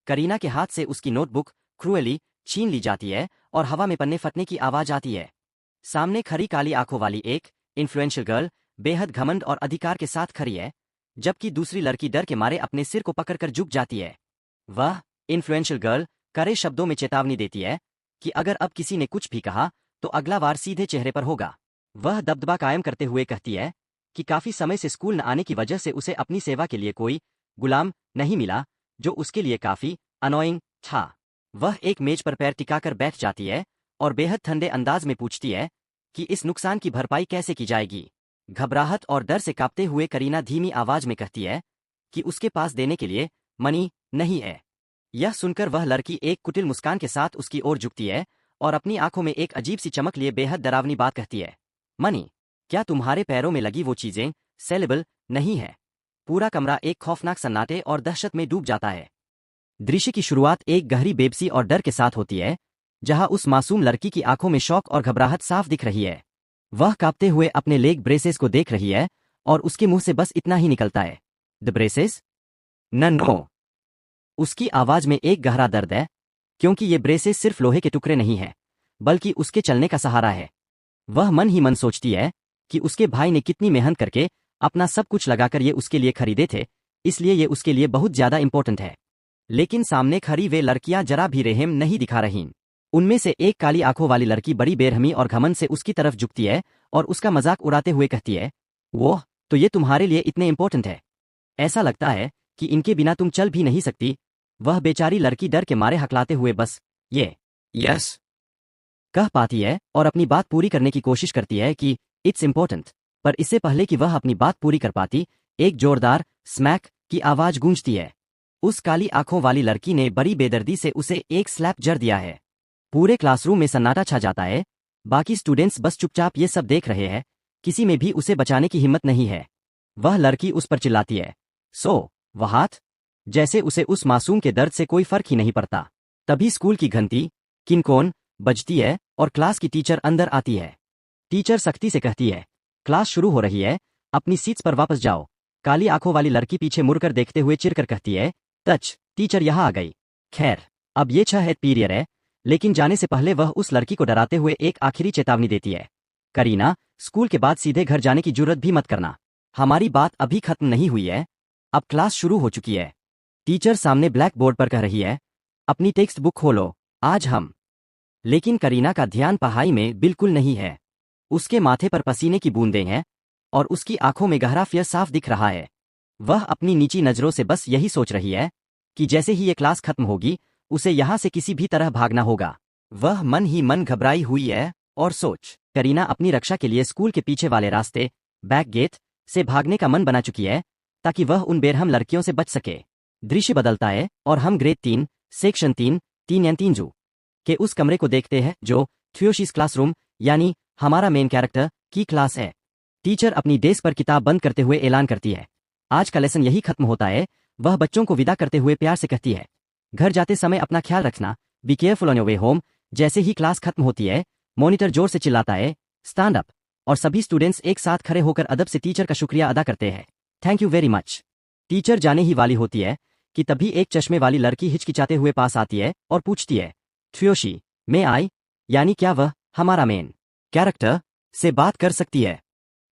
करीना के हाथ से उसकी नोटबुक क्रूअली छीन ली जाती है और हवा में पन्ने फटने की आवाज आती है। सामने खड़ी काली आंखों वाली एक इन्फ्लुएंशियल गर्ल बेहद घमंड और अधिकार के साथ खड़ी है, जबकि दूसरी लड़की डर के मारे अपने सिर को पकड़कर झुक जाती है। वह इन्फ्लुएंशियल गर्ल कड़े शब्दों में चेतावनी देती है कि अगर अब किसी ने कुछ भी कहा तो अगला वार सीधे चेहरे पर होगा। वह दबदबा कायम करते हुए कहती है कि काफी समय से स्कूल न आने की वजह से उसे अपनी सेवा के लिए कोई गुलाम नहीं मिला, जो उसके लिए काफी अनोइंग था। वह एक मेज पर पैर टिकाकर बैठ जाती है और बेहद ठंडे अंदाज में पूछती है कि इस नुकसान की भरपाई कैसे की जाएगी। घबराहट और डर से कांपते हुए करीना धीमी आवाज में कहती है कि उसके पास देने के लिए मनी नहीं है। यह सुनकर वह लड़की एक कुटिल मुस्कान के साथ उसकी ओर झुकती है और अपनी आंखों में एक अजीब सी चमक लिए बेहद डरावनी बात कहती है, मनी, क्या तुम्हारे पैरों में लगी वो चीजें सेलेबल नहीं है? पूरा कमरा एक खौफनाक सन्नाटे और दहशत में डूब जाता है। दृश्य की शुरुआत एक गहरी बेबसी और डर के साथ होती है, जहां उस मासूम लड़की की आंखों में शौक और घबराहट साफ दिख रही है। वह कांपते हुए अपने लेग ब्रेसेस को देख रही है और उसके मुंह से बस इतना ही निकलता है, द ब्रेसेस? नो। उसकी आवाज में एक गहरा दर्द है, क्योंकि ये ब्रेसेस सिर्फ लोहे के टुकड़े नहीं हैं, बल्कि उसके चलने का सहारा है। वह मन ही मन सोचती है कि उसके भाई ने कितनी मेहनत करके अपना सब कुछ लगाकर ये उसके लिए खरीदे थे, इसलिए ये उसके लिए बहुत ज्यादा इंपॉर्टेंट है। लेकिन सामने खड़ी वे लड़कियां जरा भी रहम नहीं दिखा रहीं। उनमें से एक काली आंखों वाली लड़की बड़ी बेरहमी और घमंड से उसकी तरफ झुकती है और उसका मजाक उड़ाते हुए कहती है, वो तो ये तुम्हारे लिए इतने इंपॉर्टेंट है, ऐसा लगता है कि इनके बिना तुम चल भी नहीं सकती। वह बेचारी लड़की डर के मारे हकलाते हुए बस ये यस कह पाती है और अपनी बात पूरी करने की कोशिश करती है कि इट्स इंपॉर्टेंट, पर इससे पहले कि वह अपनी बात पूरी कर पाती, एक जोरदार स्मैक की आवाज गूंजती है। उस काली आंखों वाली लड़की ने बड़ी बेदर्दी से उसे एक स्लैप जड़ दिया है। पूरे क्लासरूम में सन्नाटा छा जाता है। बाकी स्टूडेंट्स बस चुपचाप ये सब देख रहे हैं, किसी में भी उसे बचाने की हिम्मत नहीं है। वह लड़की उस पर चिल्लाती है, सो वहात, जैसे उसे उस मासूम के दर्द से कोई फर्क ही नहीं पड़ता। तभी स्कूल की घंटी किनकोन बजती है और क्लास की टीचर अंदर आती है। टीचर सख्ती से कहती है, क्लास शुरू हो रही है, अपनी सीट्स पर वापस जाओ। काली आंखों वाली लड़की पीछे मुड़कर देखते हुए चिढ़कर कहती है, टच, टीचर यहाँ आ गई। खैर, अब ये 6 पीरियड है, लेकिन जाने से पहले वह उस लड़की को डराते हुए एक आखिरी चेतावनी देती है, करीना, स्कूल के बाद सीधे घर जाने की जरूरत भी मत करना। हमारी बात अभी खत्म नहीं हुई है, अब क्लास शुरू हो चुकी है। टीचर सामने ब्लैक बोर्ड पर कह रही है, अपनी टेक्स्ट बुक खोलो, आज हम। लेकिन करीना का ध्यान पढ़ाई में बिल्कुल नहीं है। उसके माथे पर पसीने की बूंदें हैं और उसकी आंखों में गहरा फियर साफ दिख रहा है। वह अपनी नीची नजरों से बस यही सोच रही है कि जैसे ही ये क्लास खत्म होगी, उसे यहां से किसी भी तरह भागना होगा। वह मन ही मन घबराई हुई है और सोच करीना अपनी रक्षा के लिए स्कूल के पीछे वाले रास्ते बैक गेट से भागने का मन बना चुकी है, ताकि वह उन बेरहम लड़कियों से बच सके। दृश्य बदलता है और हम ग्रेड 3 सेक्शन 3 के उस कमरे को देखते हैं जो त्सुयोशी's क्लासरूम यानी हमारा मेन कैरेक्टर की क्लास है। टीचर अपनी डेस्क पर किताब बंद करते हुए ऐलान करती है, आज का लेसन यही खत्म होता है। वह बच्चों को विदा करते हुए प्यार से कहती है, घर जाते समय अपना ख्याल रखना, be careful on your way home. जैसे ही क्लास खत्म होती है, मॉनिटर जोर से चिल्लाता है, स्टैंड अप, और सभी स्टूडेंट्स एक साथ खड़े होकर अदब से टीचर का शुक्रिया अदा करते हैं, thank you very much. Teacher जाने ही वाली होती है कि तभी एक चश्मे वाली लड़की हिचकिचाते हुए पास आती है और पूछती है, त्सुयोशी, मैं आई, यानी क्या वह हमारा मेन कैरेक्टर से बात कर सकती है?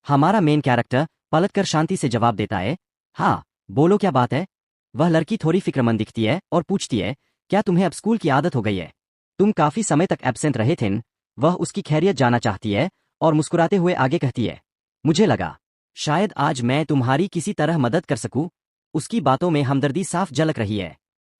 हमारा मेन कैरेक्टर पलटकर शांति से जवाब देता है, हाँ, बोलो क्या बात है। वह लड़की थोड़ी फिक्रमंद दिखती है और पूछती है, क्या तुम्हें अब स्कूल की आदत हो गई है? तुम काफी समय तक एब्सेंट रहे थे। वह उसकी खैरियत जाना चाहती है और मुस्कुराते हुए आगे कहती है, मुझे लगा शायद आज मैं तुम्हारी किसी तरह मदद कर सकूं। उसकी बातों में हमदर्दी साफ झलक रही है।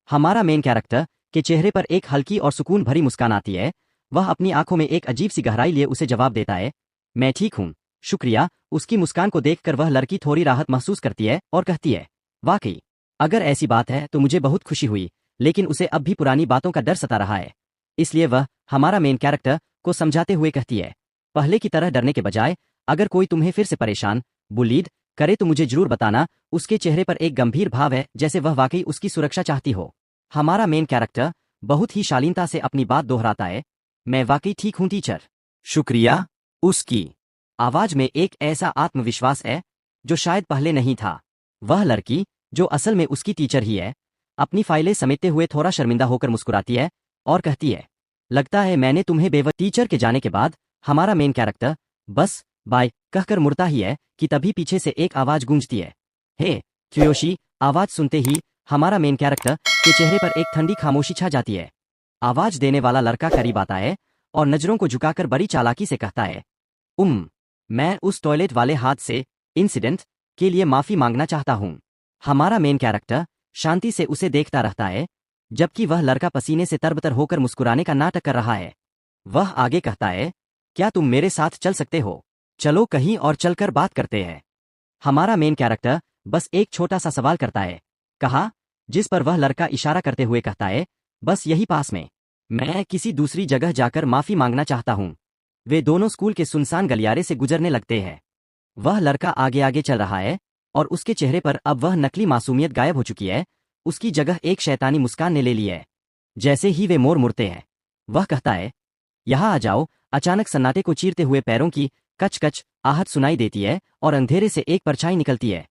हमारा मेन कैरेक्टर के चेहरे पर एक हल्की और सुकून भरी मुस्कान आती है। वह अपनी आंखों में एक अजीब सी गहराई लिए उसे जवाब देता है, मैं ठीक हूं, शुक्रिया। उसकी मुस्कान को देखकर वह लड़की थोड़ी राहत महसूस करती है और कहती है, वाकई अगर ऐसी बात है तो मुझे बहुत खुशी हुई, लेकिन उसे अब भी पुरानी बातों का डर सता रहा है। इसलिए वह हमारा मेन कैरेक्टर को समझाते हुए कहती है, पहले की तरह डरने के बजाय अगर कोई तुम्हें फिर से परेशान बुलीड करे तो मुझे जरूर बताना। उसके चेहरे पर एक गंभीर भाव है, जैसे वह वाकई उसकी सुरक्षा चाहती हो। हमारा मेन कैरेक्टर बहुत ही शालीनता से अपनी बात दोहराता है, मैं वाकई ठीक हूं टीचर, शुक्रिया। उसकी आवाज में एक ऐसा आत्मविश्वास है जो शायद पहले नहीं था। वह लड़की, जो असल में उसकी टीचर ही है, अपनी फाइलें समेटते हुए थोड़ा शर्मिंदा होकर मुस्कुराती है और कहती है, लगता है मैंने तुम्हें बेवजह टीचर के जाने के बाद हमारा मेन कैरेक्टर बस बाय कहकर मुड़ता ही है कि तभी पीछे से एक आवाज गूंजती है, हे क्योयोशी। आवाज सुनते ही हमारा मेन कैरेक्टर के चेहरे पर एक ठंडी खामोशी छा जाती है। आवाज देने वाला लड़का करीब आता है और नजरों को झुकाकर बड़ी चालाकी से कहता है, मैं उस टॉयलेट वाले हादसे इंसिडेंट के लिए माफी मांगना चाहता हूं। हमारा मेन कैरेक्टर शांति से उसे देखता रहता है, जबकि वह लड़का पसीने से तरबतर होकर मुस्कुराने का नाटक कर रहा है। वह आगे कहता है, क्या तुम मेरे साथ चल सकते हो? चलो कहीं और चलकर बात करते हैं। हमारा मेन कैरेक्टर बस एक छोटा सा सवाल करता है, कहा, जिस पर वह लड़का इशारा करते हुए कहता है, बस यही पास में। मैं किसी दूसरी जगह जाकर माफी मांगना चाहता हूं। वे दोनों स्कूल के सुनसान गलियारे से गुजरने लगते हैं। वह लड़का आगे आगे चल रहा है और उसके चेहरे पर अब वह नकली मासूमियत गायब हो चुकी है। उसकी जगह एक शैतानी मुस्कान ने ले ली है। जैसे ही वे मोड़ मुड़ते हैं, वह कहता है, यहां आ जाओ। अचानक सन्नाटे को चीरते हुए पैरों की कच कच आहट सुनाई देती है और अंधेरे से एक परछाई निकलती है।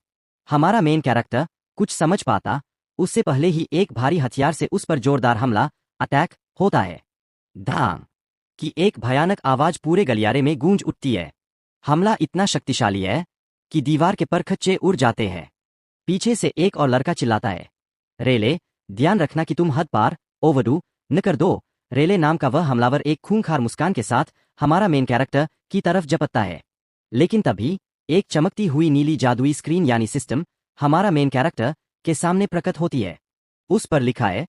हमारा मेन कैरेक्टर कुछ समझ पाता उससे पहले ही एक भारी हथियार से उस पर जोरदार हमला अटैक होता है। धाम की एक भयानक आवाज पूरे गलियारे में गूंज उठती है। हमला इतना शक्तिशाली है कि दीवार के परखच्चे उड़ जाते हैं। पीछे से एक और लड़का चिल्लाता है, रेले, ध्यान रखना कि तुम हद पार ओवरडू न कर दो। रेले नाम का वह हमलावर एक खूंखार मुस्कान के साथ हमारा मेन कैरेक्टर की तरफ झपटता है। लेकिन तभी एक चमकती हुई नीली जादुई स्क्रीन यानी सिस्टम हमारा मेन कैरेक्टर के सामने प्रकट होती है। उस पर लिखा है,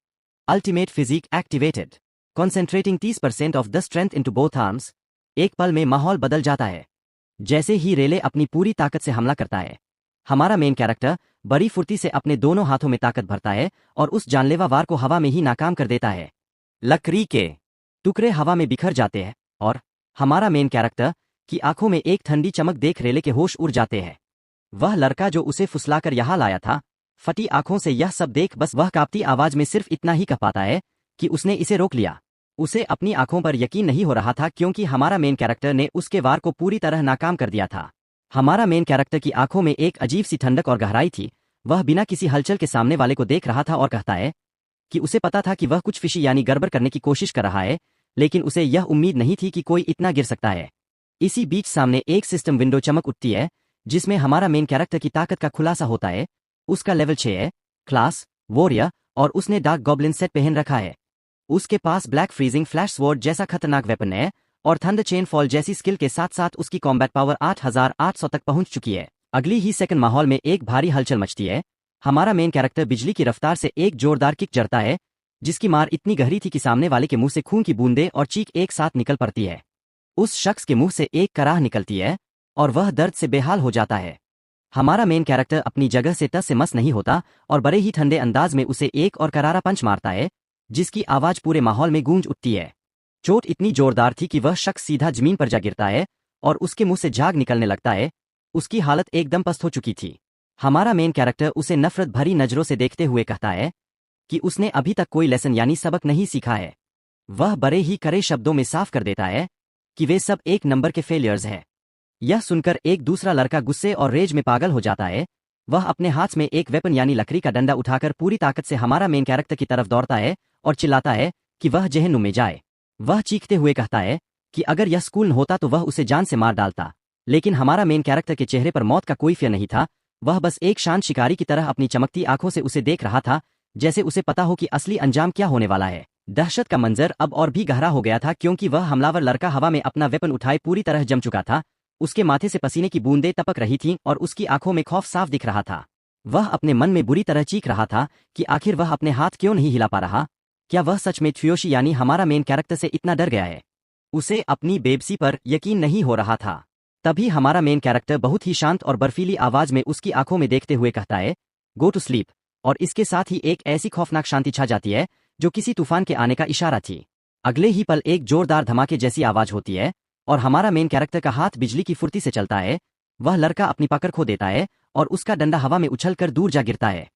ultimate physique activated, concentrating 30% of the strength into both arms. एक पल में माहौल बदल जाता है। जैसे ही रेले अपनी पूरी ताकत से हमला करता है, हमारा मेन कैरेक्टर बड़ी फुर्ती से अपने दोनों हाथों में ताकत भरता है और उस जानलेवा वार को हवा में ही नाकाम कर देता है। लकड़ी के टुकड़े हवा में बिखर जाते हैं और हमारा मेन कैरेक्टर की आंखों में एक ठंडी चमक देख रेले के होश उड़ जाते हैं। वह लड़का जो उसे फुसलाकर यहां लाया था, फटी आंखों से यह सब देख बस वह कांपती आवाज में सिर्फ इतना ही कह पाता है कि उसने इसे रोक लिया। उसे अपनी आंखों पर यकीन नहीं हो रहा था, क्योंकि हमारा मेन कैरेक्टर ने उसके वार को पूरी तरह नाकाम कर दिया था। हमारा मेन कैरेक्टर की आंखों में एक अजीब सी ठंडक और गहराई थी। वह बिना किसी हलचल के सामने वाले को देख रहा था और कहता है कि उसे पता था कि वह कुछ फिशी यानी गड़बड़ करने की कोशिश कर रहा है, लेकिन उसे यह उम्मीद नहीं थी कि कोई इतना गिर सकता है। इसी बीच सामने एक सिस्टम विंडो चमक उठती है, जिसमें हमारा मेन कैरेक्टर की ताकत का खुलासा होता है। उसका लेवल 6 है, क्लास वॉरियर, और उसने डार्क गॉब्लिन सेट पहन रखा है। उसके पास ब्लैक फ्रीजिंग फ्लैश स्वॉर्ड जैसा खतरनाक वेपन है और थंडर चेन फॉल जैसी स्किल के साथ साथ उसकी कॉम्बैट पावर 8800 तक पहुंच चुकी है। अगली ही सेकंड माहौल में एक भारी हलचल मचती है। हमारा मेन कैरेक्टर बिजली की रफ्तार से एक जोरदार किक जड़ता है, जिसकी मार इतनी गहरी थी कि सामने वाले के मुंह से खून की बूंदें और चीख एक साथ निकल पड़ती है। उस शख्स के मुंह से एक कराह निकलती है और वह दर्द से बेहाल हो जाता है। हमारा मेन कैरेक्टर अपनी जगह से टस से मस नहीं होता और बड़े ही ठंडे अंदाज में उसे एक और करारा पंच मारता है, जिसकी आवाज पूरे माहौल में गूंज उठती है। चोट इतनी जोरदार थी कि वह शख्स सीधा जमीन पर जा गिरता है और उसके मुंह से झाग निकलने लगता है। उसकी हालत एकदम पस्त हो चुकी थी। हमारा मेन कैरेक्टर उसे नफरत भरी नजरों से देखते हुए कहता है कि उसने अभी तक कोई लेसन यानी सबक नहीं सीखा है। वह बड़े ही कड़े शब्दों में साफ कर देता है कि वे सब एक नंबर के फेलियर्स हैं। यह सुनकर एक दूसरा लड़का गुस्से और रेज में पागल हो जाता है। वह अपने हाथ में एक वेपन यानी लकड़ी का डंडा उठाकर पूरी ताकत से हमारा मेन कैरेक्टर की तरफ दौड़ता है और चिल्लाता है कि वह जहन्नुम में जाए। वह चीखते हुए कहता है कि अगर यह स्कूल न होता तो वह उसे जान से मार डालता। लेकिन हमारा मेन कैरेक्टर के चेहरे पर मौत का कोई फियर नहीं था। वह बस एक शांत शिकारी की तरह अपनी चमकती आंखों से उसे देख रहा था, जैसे उसे पता हो कि असली अंजाम क्या होने वाला है। दहशत का मंजर अब और भी गहरा हो गया था, क्योंकि वह हमलावर लड़का हवा में अपना वेपन उठाए पूरी तरह जम चुका था। उसके माथे से पसीने की बूंदें टपक रही थीं और उसकी आंखों में खौफ साफ दिख रहा था। वह अपने मन में बुरी तरह चीख रहा था कि आखिर वह अपने हाथ क्यों नहीं हिला पा रहा। क्या वह सच में त्सुयोशी यानी हमारा मेन कैरेक्टर से इतना डर गया है? उसे अपनी बेबसी पर यकीन नहीं हो रहा था। तभी हमारा मेन कैरेक्टर बहुत ही शांत और बर्फीली आवाज में उसकी आंखों में देखते हुए कहता है, गो टू स्लीप। और इसके साथ ही एक ऐसी खौफनाक शांति छा जाती है जो किसी तूफान के आने का इशारा थी। अगले ही पल एक जोरदार धमाके जैसी आवाज होती है और हमारा मेन कैरेक्टर का हाथ बिजली की फुर्ती से चलता है। वह लड़का अपनी पकड़ खो देता है और उसका डंडा हवा में उछलकर दूर जा गिरता है।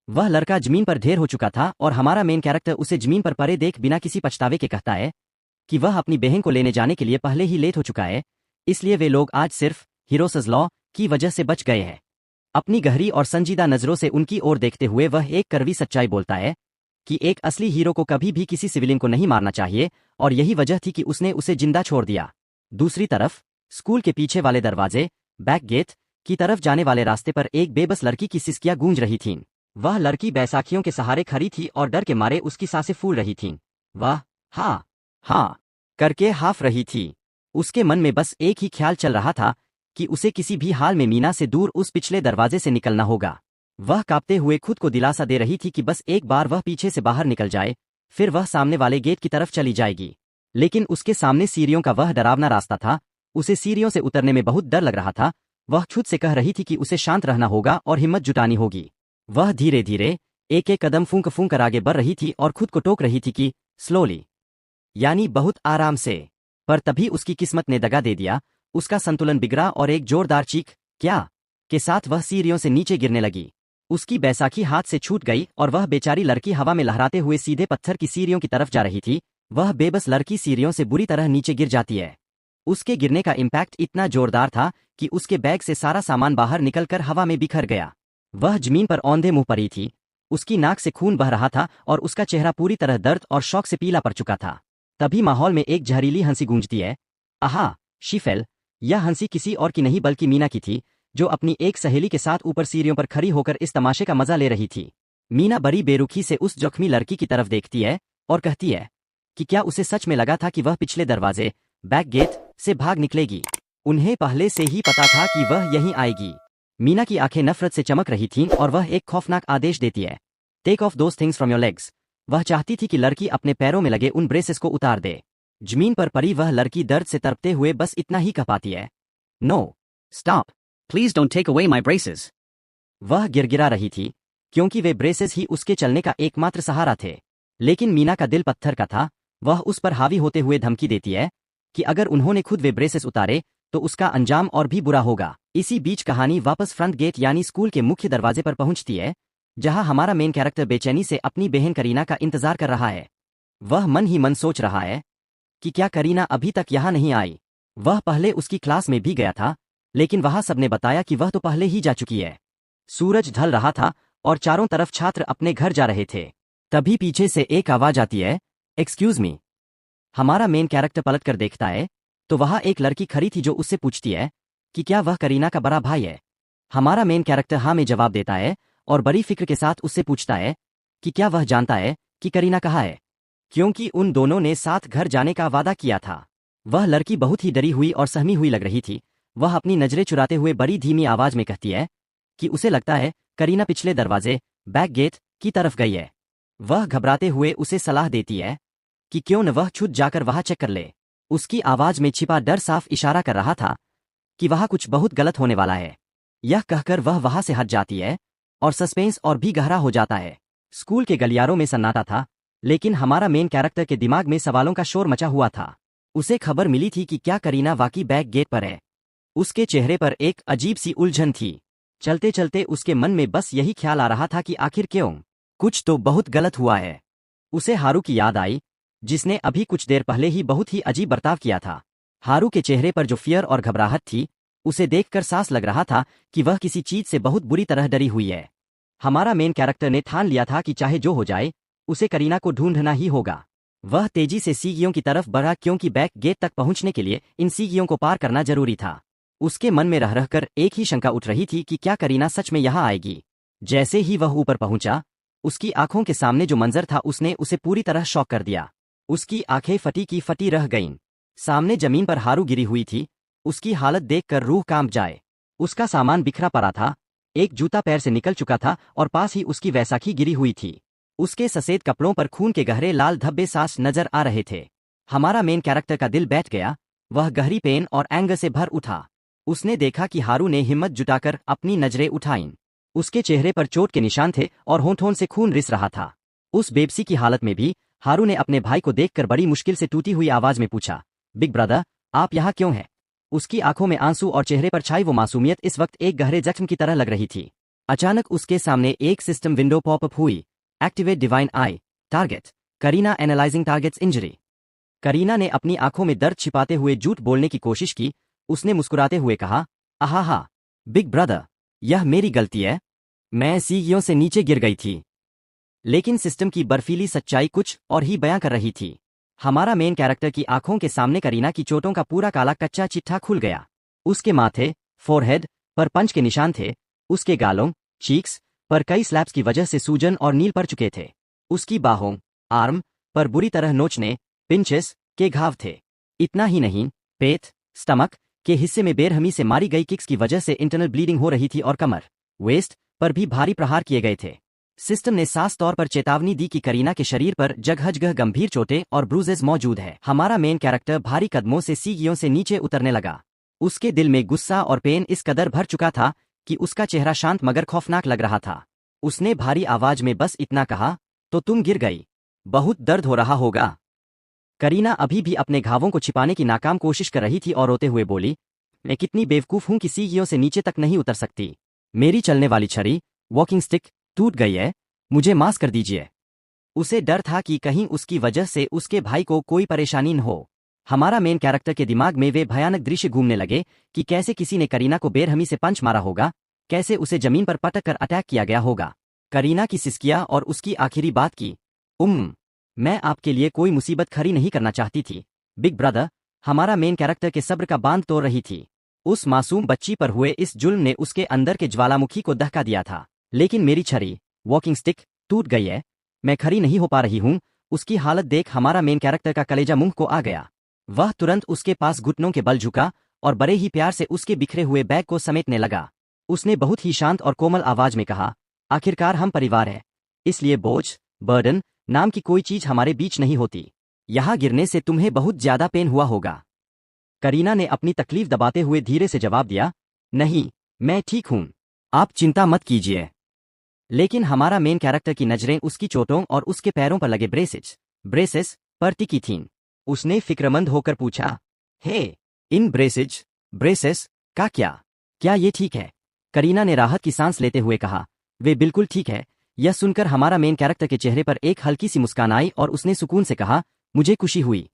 वह लड़का जमीन पर ढेर हो चुका था और हमारा मेन कैरेक्टर उसे जमीन पर पड़े देख बिना किसी पछतावे के कहता है कि वह अपनी बहन को लेने जाने के लिए पहले ही लेट हो चुका है, इसलिए वे लोग आज सिर्फ हीरोज लॉ की वजह से बच गए हैं। अपनी गहरी और संजीदा नजरों से उनकी ओर देखते हुए वह एक कड़वी सच्चाई बोलता है कि एक असली हीरो को कभी भी किसी सिविलियन को नहीं मारना चाहिए, और यही वजह थी कि उसने उसे जिंदा छोड़ दिया। दूसरी तरफ स्कूल के पीछे वाले दरवाजे, बैक गेट की तरफ जाने वाले रास्ते पर एक बेबस लड़की की सिसकियां गूंज रही थीं। वह लड़की बैसाखियों के सहारे खड़ी थी और डर के मारे उसकी सांसें फूल रही थीं। वह हाँ करके हाफ रही थी। उसके मन में बस एक ही ख्याल चल रहा था कि उसे किसी भी हाल में मीना से दूर उस पिछले दरवाजे से निकलना होगा। वह कांपते हुए खुद को दिलासा दे रही थी कि बस एक बार वह पीछे से बाहर निकल जाए, फिर वह सामने वाले गेट की तरफ चली जाएगी। लेकिन उसके सामने सीढ़ियों का वह डरावना रास्ता था। उसे सीढ़ियों से उतरने में बहुत डर लग रहा था। वह खुद से कह रही थी कि उसे शांत रहना होगा और हिम्मत जुटानी होगी। वह धीरे धीरे एक एक कदम फूंक फूंक कर आगे बढ़ रही थी और खुद को टोक रही थी कि स्लोली, यानी बहुत आराम से। पर तभी उसकी किस्मत ने दगा दे दिया। उसका संतुलन बिगड़ा और एक जोरदार चीख क्या के साथ वह सीढ़ियों से नीचे गिरने लगी। उसकी बैसाखी हाथ से छूट गई और वह बेचारी लड़की हवा में लहराते हुए सीधे पत्थर की सीढ़ियों की तरफ जा रही थी। वह बेबस लड़की सीढ़ियों से बुरी तरह नीचे गिर जाती है। उसके गिरने का इम्पैक्ट इतना जोरदार था कि उसके बैग से सारा सामान बाहर निकलकर हवा में बिखर गया। वह जमीन पर औंधे मुंह पड़ी थी। उसकी नाक से खून बह रहा था और उसका चेहरा पूरी तरह दर्द और शौक से पीला पड़ चुका था। तभी माहौल में एक जहरीली हंसी गूंजती है। आहा, शीफेल। यह हंसी किसी और की नहीं बल्कि मीना की थी, जो अपनी एक सहेली के साथ ऊपर सीढ़ियों पर खड़ी होकर इस तमाशे का मजा ले रही थी। मीना बड़ी बेरुखी से उस जोखमी लड़की की तरफ देखती है और कहती है कि क्या उसे सच में लगा था कि वह पिछले दरवाजे, बैक गेट से भाग निकलेगी। उन्हें पहले से ही पता था कि वह यहीं आएगी। मीना की आंखें नफरत से चमक रही थीं और वह एक खौफनाक आदेश देती है, take off those things from your legs. वह चाहती थी कि लड़की अपने पैरों में लगे उन ब्रेसेस को उतार दे। जमीन पर पड़ी वह लड़की दर्द से तड़पते हुए बस इतना ही कह पाती है, no stop, please don't take away my braces. वह गिड़गिड़ा रही थी, क्योंकि वे ब्रेसेस ही उसके चलने का एकमात्र सहारा थे। लेकिन मीना का दिल पत्थर का था। वह उस पर हावी होते हुए धमकी देती है कि अगर उन्होंने खुद वे ब्रेसेस उतारे तो उसका अंजाम और भी बुरा होगा। इसी बीच कहानी वापस फ्रंट गेट यानी स्कूल के मुख्य दरवाजे पर पहुंचती है, जहां हमारा मेन कैरेक्टर बेचैनी से अपनी बहन करीना का इंतजार कर रहा है। वह मन ही मन सोच रहा है कि क्या करीना अभी तक यहाँ नहीं आई। वह पहले उसकी क्लास में भी गया था, लेकिन वहां सबने बताया कि वह तो पहले ही जा चुकी है। सूरज ढल रहा था और चारों तरफ छात्र अपने घर जा रहे थे। तभी पीछे से एक आवाज आती है, एक्सक्यूज मी। हमारा मेन कैरेक्टर पलट कर देखता है तो वहां एक लड़की खड़ी थी जो उससे पूछती है कि क्या वह करीना का बड़ा भाई है। हमारा मेन कैरेक्टर हाँ में जवाब देता है और बड़ी फिक्र के साथ उससे पूछता है कि क्या वह जानता है कि करीना कहाँ है, क्योंकि उन दोनों ने साथ घर जाने का वादा किया था। वह लड़की बहुत ही डरी हुई और सहमी हुई लग रही थी। वह अपनी नजरें चुराते हुए बड़ी धीमी आवाज में कहती है कि उसे लगता है करीना पिछले दरवाजे, बैक गेट की तरफ गई है। वह घबराते हुए उसे सलाह देती है कि क्यों न वह खुद जाकर वहां चेक कर ले। उसकी आवाज में छिपा डर साफ इशारा कर रहा था कि वहां कुछ बहुत गलत होने वाला है। यह कहकर वह वहां से हट जाती है और सस्पेंस और भी गहरा हो जाता है। स्कूल के गलियारों में सन्नाटा था, लेकिन हमारा मेन कैरेक्टर के दिमाग में सवालों का शोर मचा हुआ था। उसे खबर मिली थी कि क्या करीना वाकई बैक गेट पर है। उसके चेहरे पर एक अजीब सी उलझन थी। चलते चलते उसके मन में बस यही ख्याल आ रहा था कि आखिर क्यों, कुछ तो बहुत गलत हुआ है। उसे हारू की याद आई, जिसने अभी कुछ देर पहले ही बहुत ही अजीब बर्ताव किया था। हारू के चेहरे पर जो फियर और घबराहट थी, उसे देखकर सांस लग रहा था कि वह किसी चीज से बहुत बुरी तरह डरी हुई है। हमारा मेन कैरेक्टर ने ठान लिया था कि चाहे जो हो जाए, उसे करीना को ढूंढना ही होगा। वह तेजी से सीढ़ियों की तरफ बढ़ा, क्योंकि बैक गेट तक पहुंचने के लिए इन सीढ़ियों को पार करना जरूरी था। उसके मन में रह रहकर एक ही शंका उठ रही थी कि क्या करीना सच में यहाँ आएगी। जैसे ही वह ऊपर पहुंचा, उसकी आंखों के सामने जो मंजर था उसने उसे पूरी तरह शॉक कर दिया। उसकी आंखें फटी की फटी रह गईं। सामने जमीन पर हारू गिरी हुई थी। उसकी हालत देखकर रूह कांप जाए। उसका सामान बिखरा पड़ा था। एक जूता पैर से निकल चुका था और पास ही उसकी वैसाखी गिरी हुई थी। उसके सफेद कपड़ों पर खून के गहरे लाल धब्बे साफ नजर आ रहे थे। हमारा मेन कैरेक्टर का दिल बैठ गया। वह गहरी पेन और एंगर से भर उठा। उसने देखा कि हारू ने हिम्मत जुटाकर अपनी नजरें उठाईं। उसके चेहरे पर चोट के निशान थे और होंठों से खून रिस रहा था। उस बेबसी की हालत में भी हारू ने अपने भाई को देखकर बड़ी मुश्किल से टूटी हुई आवाज में पूछा, बिग ब्रदर, आप यहाँ क्यों हैं? उसकी आंखों में आंसू और चेहरे पर छाई वो मासूमियत इस वक्त एक गहरे जख्म की तरह लग रही थी। अचानक उसके सामने एक सिस्टम विंडो पॉपअप हुई। Activate divine eye, target Kareena analysing targets injury. Kareena ने अपनी आंखों में दर्द छिपाते हुए झूठ बोलने की कोशिश की। उसने मुस्कुराते हुए कहा, आहा, बिग ब्रदर, यह मेरी गलती है। मैं सीढ़ियों से नीचे गिर गई थी। लेकिन सिस्टम की बर्फीली सच्चाई कुछ और ही बयां कर रही थी। हमारा मेन कैरेक्टर की आंखों के सामने करीना की चोटों का पूरा काला कच्चा चिट्ठा खुल गया। उसके माथे, फोरहेड पर पंच के निशान थे। उसके गालों, चीक्स पर कई स्लैप्स की वजह से सूजन और नील पड़ चुके थे। उसकी बाहों, आर्म पर बुरी तरह नोचने, पिंचेस के घाव थे। इतना ही नहीं, पेट, स्टमक के हिस्से में बेरहमी से मारी गई किक्स की वजह से इंटरनल ब्लीडिंग हो रही थी और कमर, वेस्ट पर भी भारी प्रहार किए गए थे। सिस्टम ने साफ तौर पर चेतावनी दी कि करीना के शरीर पर जगह जगह गंभीर चोटें और ब्रूजेस मौजूद है। हमारा मेन कैरेक्टर भारी कदमों से सीढ़ियों से नीचे उतरने लगा। उसके दिल में गुस्सा और पेन इस कदर भर चुका था कि उसका चेहरा शांत मगर खौफनाक लग रहा था। उसने भारी आवाज में बस इतना कहा, तो तुम गिर गई। बहुत दर्द हो रहा होगा। करीना अभी भी अपने घावों को छिपाने की नाकाम कोशिश कर रही थी और रोते हुए बोली, मैं कितनी बेवकूफ हूं कि सीढ़ियों से नीचे तक नहीं उतर सकती। मेरी चलने वाली छड़ी, वॉकिंग स्टिक, टूट गई है। मुझे माफ कर दीजिए। उसे डर था कि कहीं उसकी वजह से उसके भाई को कोई परेशानी न हो। हमारा मेन कैरेक्टर के दिमाग में वे भयानक दृश्य घूमने लगे कि कैसे किसी ने करीना को बेरहमी से पंच मारा होगा, कैसे उसे जमीन पर पटक कर अटैक किया गया होगा। करीना की सिसकिया और उसकी आखिरी बात की, मैं आपके लिए कोई मुसीबत खड़ी नहीं करना चाहती थी, बिग ब्रदर। हमारा मेन कैरेक्टर के सब्र का बांध तोड़ रही थी। उस मासूम बच्ची पर हुए इस जुल्म ने उसके अंदर के ज्वालामुखी को दहका दिया था। लेकिन मेरी छड़ी, वॉकिंग स्टिक, टूट गई है। मैं खड़ी नहीं हो पा रही हूं। उसकी हालत देख हमारा मेन कैरेक्टर का कलेजा मुंह को आ गया। वह तुरंत उसके पास घुटनों के बल झुका और बड़े ही प्यार से उसके बिखरे हुए बैग को समेटने लगा। उसने बहुत ही शांत और कोमल आवाज में कहा, आखिरकार हम परिवार हैं, इसलिए बोझ, बर्डन नाम की कोई चीज हमारे बीच नहीं होती। यहां गिरने से तुम्हें बहुत ज्यादा पेन हुआ होगा। करीना ने अपनी तकलीफ दबाते हुए धीरे से जवाब दिया, नहीं, मैं ठीक हूं। आप चिंता मत कीजिए। लेकिन हमारा मेन कैरेक्टर की नजरें उसकी चोटों और उसके पैरों पर लगे ब्रेसेस पर टिकी थीं। उसने फिक्रमंद होकर पूछा, हे, इन ब्रेसेस का क्या ये ठीक है? करीना ने राहत की सांस लेते हुए कहा, वे बिल्कुल ठीक है। यह सुनकर हमारा मेन कैरेक्टर के चेहरे पर एक हल्की सी मुस्कान आई और उसने सुकून से कहा, मुझे खुशी हुई।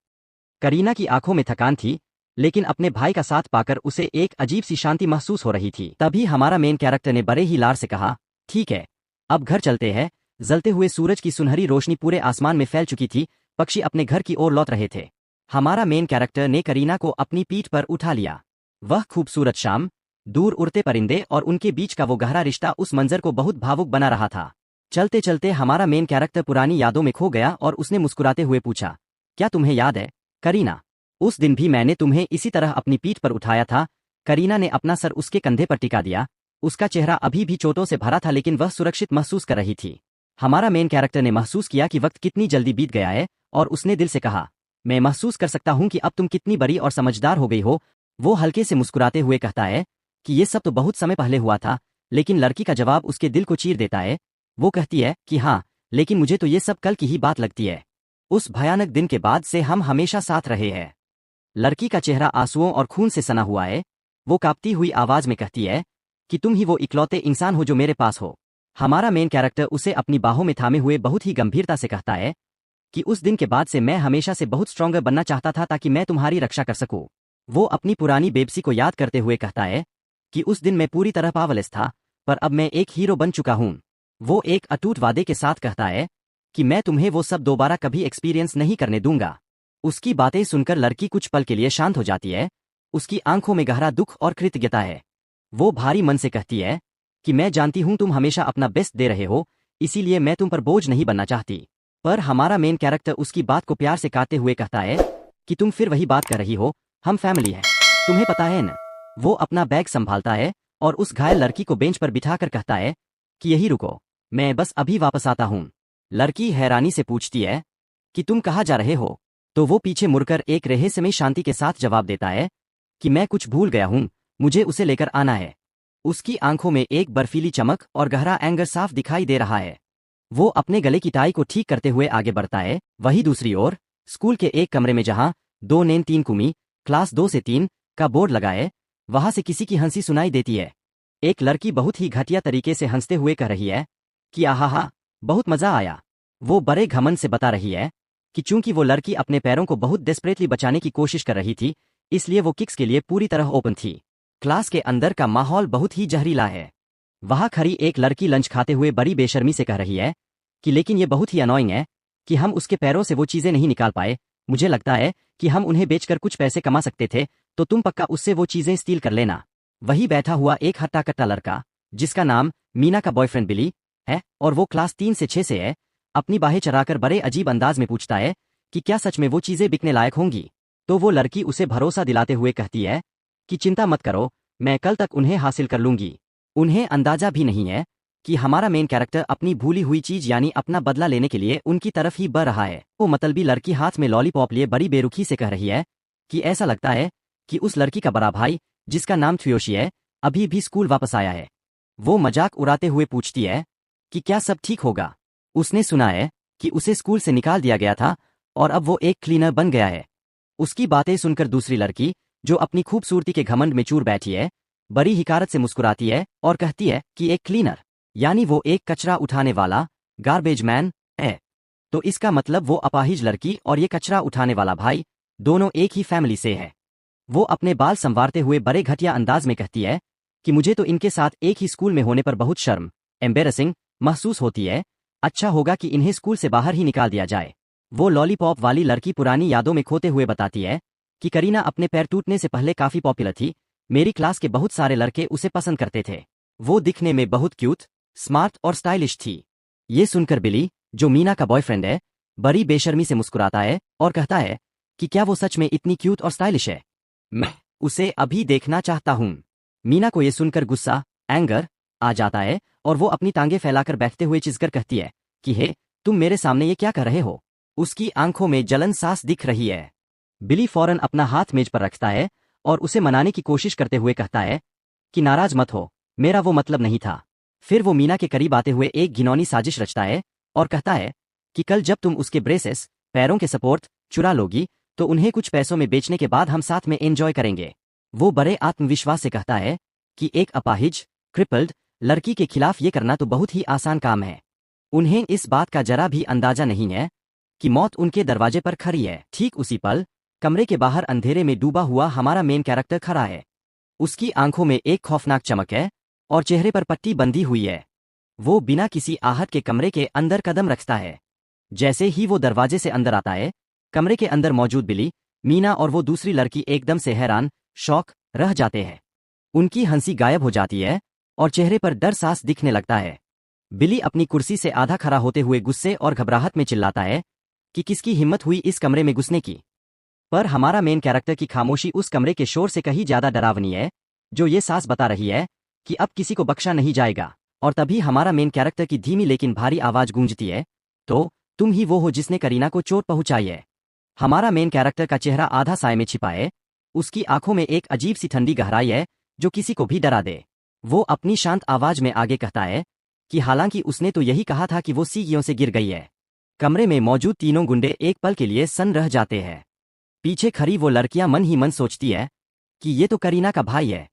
करीना की आंखों में थकान थी, लेकिन अपने भाई का साथ पाकर उसे एक अजीब सी शांति महसूस हो रही थी। तभी हमारा मेन कैरेक्टर ने बड़े ही लार से कहा, ठीक है, अब घर चलते हैं। जलते हुए सूरज की सुनहरी रोशनी पूरे आसमान में फैल चुकी थी। पक्षी अपने घर की ओर लौट रहे थे। हमारा मेन कैरेक्टर ने करीना को अपनी पीठ पर उठा लिया। वह खूबसूरत शाम, दूर उड़ते परिंदे और उनके बीच का वो गहरा रिश्ता उस मंजर को बहुत भावुक बना रहा था। चलते चलते हमारा मेन कैरेक्टर पुरानी यादों में खो गया और उसने मुस्कुराते हुए पूछा, क्या तुम्हें याद है, करीना? उस दिन भी मैंने तुम्हें इसी तरह अपनी पीठ पर उठाया था। करीना ने अपना सर उसके कंधे पर टिका दिया। उसका चेहरा अभी भी चोटों से भरा था, लेकिन वह सुरक्षित महसूस कर रही थी। हमारा मेन कैरेक्टर ने महसूस किया कि वक्त कितनी जल्दी बीत गया है और उसने दिल से कहा, मैं महसूस कर सकता हूं कि अब तुम कितनी बड़ी और समझदार हो गई हो। वो हल्के से मुस्कुराते हुए कहता है कि ये सब तो बहुत समय पहले हुआ था, लेकिन लड़की का जवाब उसके दिल को चीर देता है। वो कहती है कि हाँ, लेकिन मुझे तो ये सब कल की ही बात लगती है। उस भयानक दिन के बाद से हम हमेशा साथ रहे हैं। लड़की का चेहरा आंसुओं और खून से सना हुआ है। वो कांपती हुई आवाज में कहती है कि तुम ही वो इकलौते इंसान हो जो मेरे पास हो। हमारा मेन कैरेक्टर उसे अपनी बाहों में थामे हुए बहुत ही गंभीरता से कहता है कि उस दिन के बाद से मैं हमेशा से बहुत स्ट्रॉन्गर बनना चाहता था ताकि मैं तुम्हारी रक्षा कर सकूं। वो अपनी पुरानी बेबसी को याद करते हुए कहता है कि उस दिन मैं पूरी तरह पावरलेस था, पर अब मैं एक हीरो बन चुका हूं। वो एक अटूट वादे के साथ कहता है कि मैं तुम्हें वो सब दोबारा कभी एक्सपीरियंस नहीं करने दूंगा। उसकी बातें सुनकर लड़की कुछ पल के लिए शांत हो जाती है। उसकी आंखों में गहरा दुख और कृतज्ञता है। वो भारी मन से कहती है कि मैं जानती हूं तुम हमेशा अपना बेस्ट दे रहे हो, इसीलिए मैं तुम पर बोझ नहीं बनना चाहती। पर हमारा मेन कैरेक्टर उसकी बात को प्यार से काटते हुए कहता है कि तुम फिर वही बात कर रही हो, हम फैमिली है, तुम्हें पता है न। वो अपना बैग संभालता है और उस घायल लड़की को बेंच पर बिठाकर कहता है कि यही रुको, मैं बस अभी वापस आता हूं। लड़की हैरानी से पूछती है कि तुम कहाँ जा रहे हो? तो वो पीछे मुड़कर एक रहस्यमय शांति के साथ जवाब देता है कि मैं कुछ भूल गया हूं, मुझे उसे लेकर आना है। उसकी आंखों में एक बर्फीली चमक और गहरा एंगर साफ दिखाई दे रहा है। वो अपने गले की टाई को ठीक करते हुए आगे बढ़ता है। वही दूसरी ओर स्कूल के एक कमरे में जहां 2 नेन 3 कुमी क्लास 2 से 3 का बोर्ड लगा है, वहां से किसी की हंसी सुनाई देती है। एक लड़की बहुत ही घटिया तरीके से हंसते हुए कह रही है कि आहा, बहुत मजा आया। वो बड़े घमंड से बता रही है कि चूंकि वो लड़की अपने पैरों को बहुत डेस्परेटली बचाने की कोशिश कर रही थी, इसलिए वो किक्स के लिए पूरी तरह ओपन थी। क्लास के अंदर का माहौल बहुत ही जहरीला है। वहां खड़ी एक लड़की लंच खाते हुए बड़ी बेशर्मी से कह रही है कि लेकिन ये बहुत ही अनोइंग है कि हम उसके पैरों से वो चीजें नहीं निकाल पाए। मुझे लगता है कि हम उन्हें बेचकर कुछ पैसे कमा सकते थे, तो तुम पक्का उससे वो चीजें स्टील कर लेना। वही बैठा हुआ एक हट्टा कट्टा लड़का, जिसका नाम मीना का बॉयफ्रेंड बिली है और वो क्लास 3 से 6 से है, अपनी बाहें चराकर बड़े अजीब अंदाज में पूछता है कि क्या सच में वो चीजें बिकने लायक होंगी। तो वो लड़की उसे भरोसा दिलाते हुए कहती है कि चिंता मत करो, मैं कल तक उन्हें हासिल कर लूंगी। उन्हें अंदाजा भी नहीं है कि हमारा मेन कैरेक्टर अपनी भूली हुई चीज यानी अपना बदला लेने के लिए उनकी तरफ ही बढ़ रहा है। वो मतलबी लड़की हाथ में लॉलीपॉप लिए बड़ी बेरुखी से कह रही है कि ऐसा लगता है कि उस लड़की का बड़ा भाई, जिसका नाम थ्योशी है, अभी भी स्कूल वापस आया है। वो मजाक उड़ाते हुए पूछती है कि क्या सब ठीक होगा? उसने सुना है कि उसे स्कूल से निकाल दिया गया था और अब वो एक क्लीनर बन गया है। उसकी बातें सुनकर दूसरी लड़की, जो अपनी खूबसूरती के घमंड में चूर बैठी है, बड़ी हिकारत से मुस्कुराती है और कहती है कि एक क्लीनर यानी वो एक कचरा उठाने वाला, गार्बेज मैन है। तो इसका मतलब वो अपाहिज लड़की और ये कचरा उठाने वाला भाई दोनों एक ही फैमिली से है। वो अपने बाल संवारते हुए बड़े घटिया अंदाज में कहती है कि मुझे तो इनके साथ एक ही स्कूल में होने पर बहुत शर्म, एम्बेरसिंग महसूस होती है। अच्छा होगा कि इन्हें स्कूल से बाहर ही निकाल दिया जाए। वो लॉलीपॉप वाली लड़की पुरानी यादों में खोते हुए बताती है कि करीना अपने पैर टूटने से पहले काफी पॉपुलर थी। मेरी क्लास के बहुत सारे लड़के उसे पसंद करते थे। वो दिखने में बहुत क्यूट, स्मार्ट और स्टाइलिश थी। ये सुनकर बिली, जो मीना का बॉयफ्रेंड है, बड़ी बेशर्मी से मुस्कुराता है और कहता है कि क्या वो सच में इतनी क्यूट और स्टाइलिश है? मैं उसे अभी देखना चाहता हूँ। मीना को ये सुनकर गुस्सा, एंगर आ जाता है और वो अपनी टांगे फैलाकर बैठते हुए चिढ़कर कहती है कि हे, तुम मेरे सामने ये क्या कर रहे हो? उसकी आंखों में जलन सांस दिख रही है। बिली फौरन अपना हाथ मेज पर रखता है और उसे मनाने की कोशिश करते हुए कहता है कि नाराज मत हो, मेरा वो मतलब नहीं था। फिर वो मीना के करीब आते हुए एक घिनौनी साजिश रचता है और कहता है कि कल जब तुम उसके ब्रेसेस, पैरों के सपोर्ट चुरा लोगी, तो उन्हें कुछ पैसों में बेचने के बाद हम साथ में एंजॉय करेंगे। वो बड़े आत्मविश्वास से कहता है कि एक अपाहिज, क्रिपल्ड लड़की के खिलाफ ये करना तो बहुत ही आसान काम है। उन्हें इस बात का जरा भी अंदाजा नहीं है कि मौत उनके दरवाजे पर खड़ी है। ठीक उसी पल कमरे के बाहर अंधेरे में डूबा हुआ हमारा मेन कैरेक्टर खड़ा है। उसकी आंखों में एक खौफनाक चमक है और चेहरे पर पट्टी बंधी हुई है। वो बिना किसी आहट के कमरे के अंदर कदम रखता है। जैसे ही वो दरवाजे से अंदर आता है, कमरे के अंदर मौजूद बिली, मीना और वो दूसरी लड़की एकदम से हैरान, शॉक रह जाते हैं। उनकी हंसी गायब हो जाती है और चेहरे पर डर सांस दिखने लगता है। बिली अपनी कुर्सी से आधा खड़ा होते हुए गुस्से और घबराहट में चिल्लाता है कि किसकी हिम्मत हुई इस कमरे में घुसने की। पर हमारा मेन कैरेक्टर की खामोशी उस कमरे के शोर से कहीं ज्यादा डरावनी है, जो ये सांस बता रही है कि अब किसी को बख्शा नहीं जाएगा। और तभी हमारा मेन कैरेक्टर की धीमी लेकिन भारी आवाज गूंजती है, तो तुम ही वो हो जिसने करीना को चोट पहुंचाई है। हमारा मेन कैरेक्टर का चेहरा आधा साए में छिपा है, उसकी आंखों में एक अजीब सी ठंडी गहराई है जो किसी को भी डरा दे। वो अपनी शांत आवाज में आगे कहता है कि हालांकि उसने तो यही कहा था कि वो सीढ़ियों से गिर गई है। कमरे में मौजूद तीनों गुंडे एक पल के लिए सन्न रह जाते हैं। पीछे खड़ी वो लड़कियां मन ही मन सोचती है कि ये तो करीना का भाई है,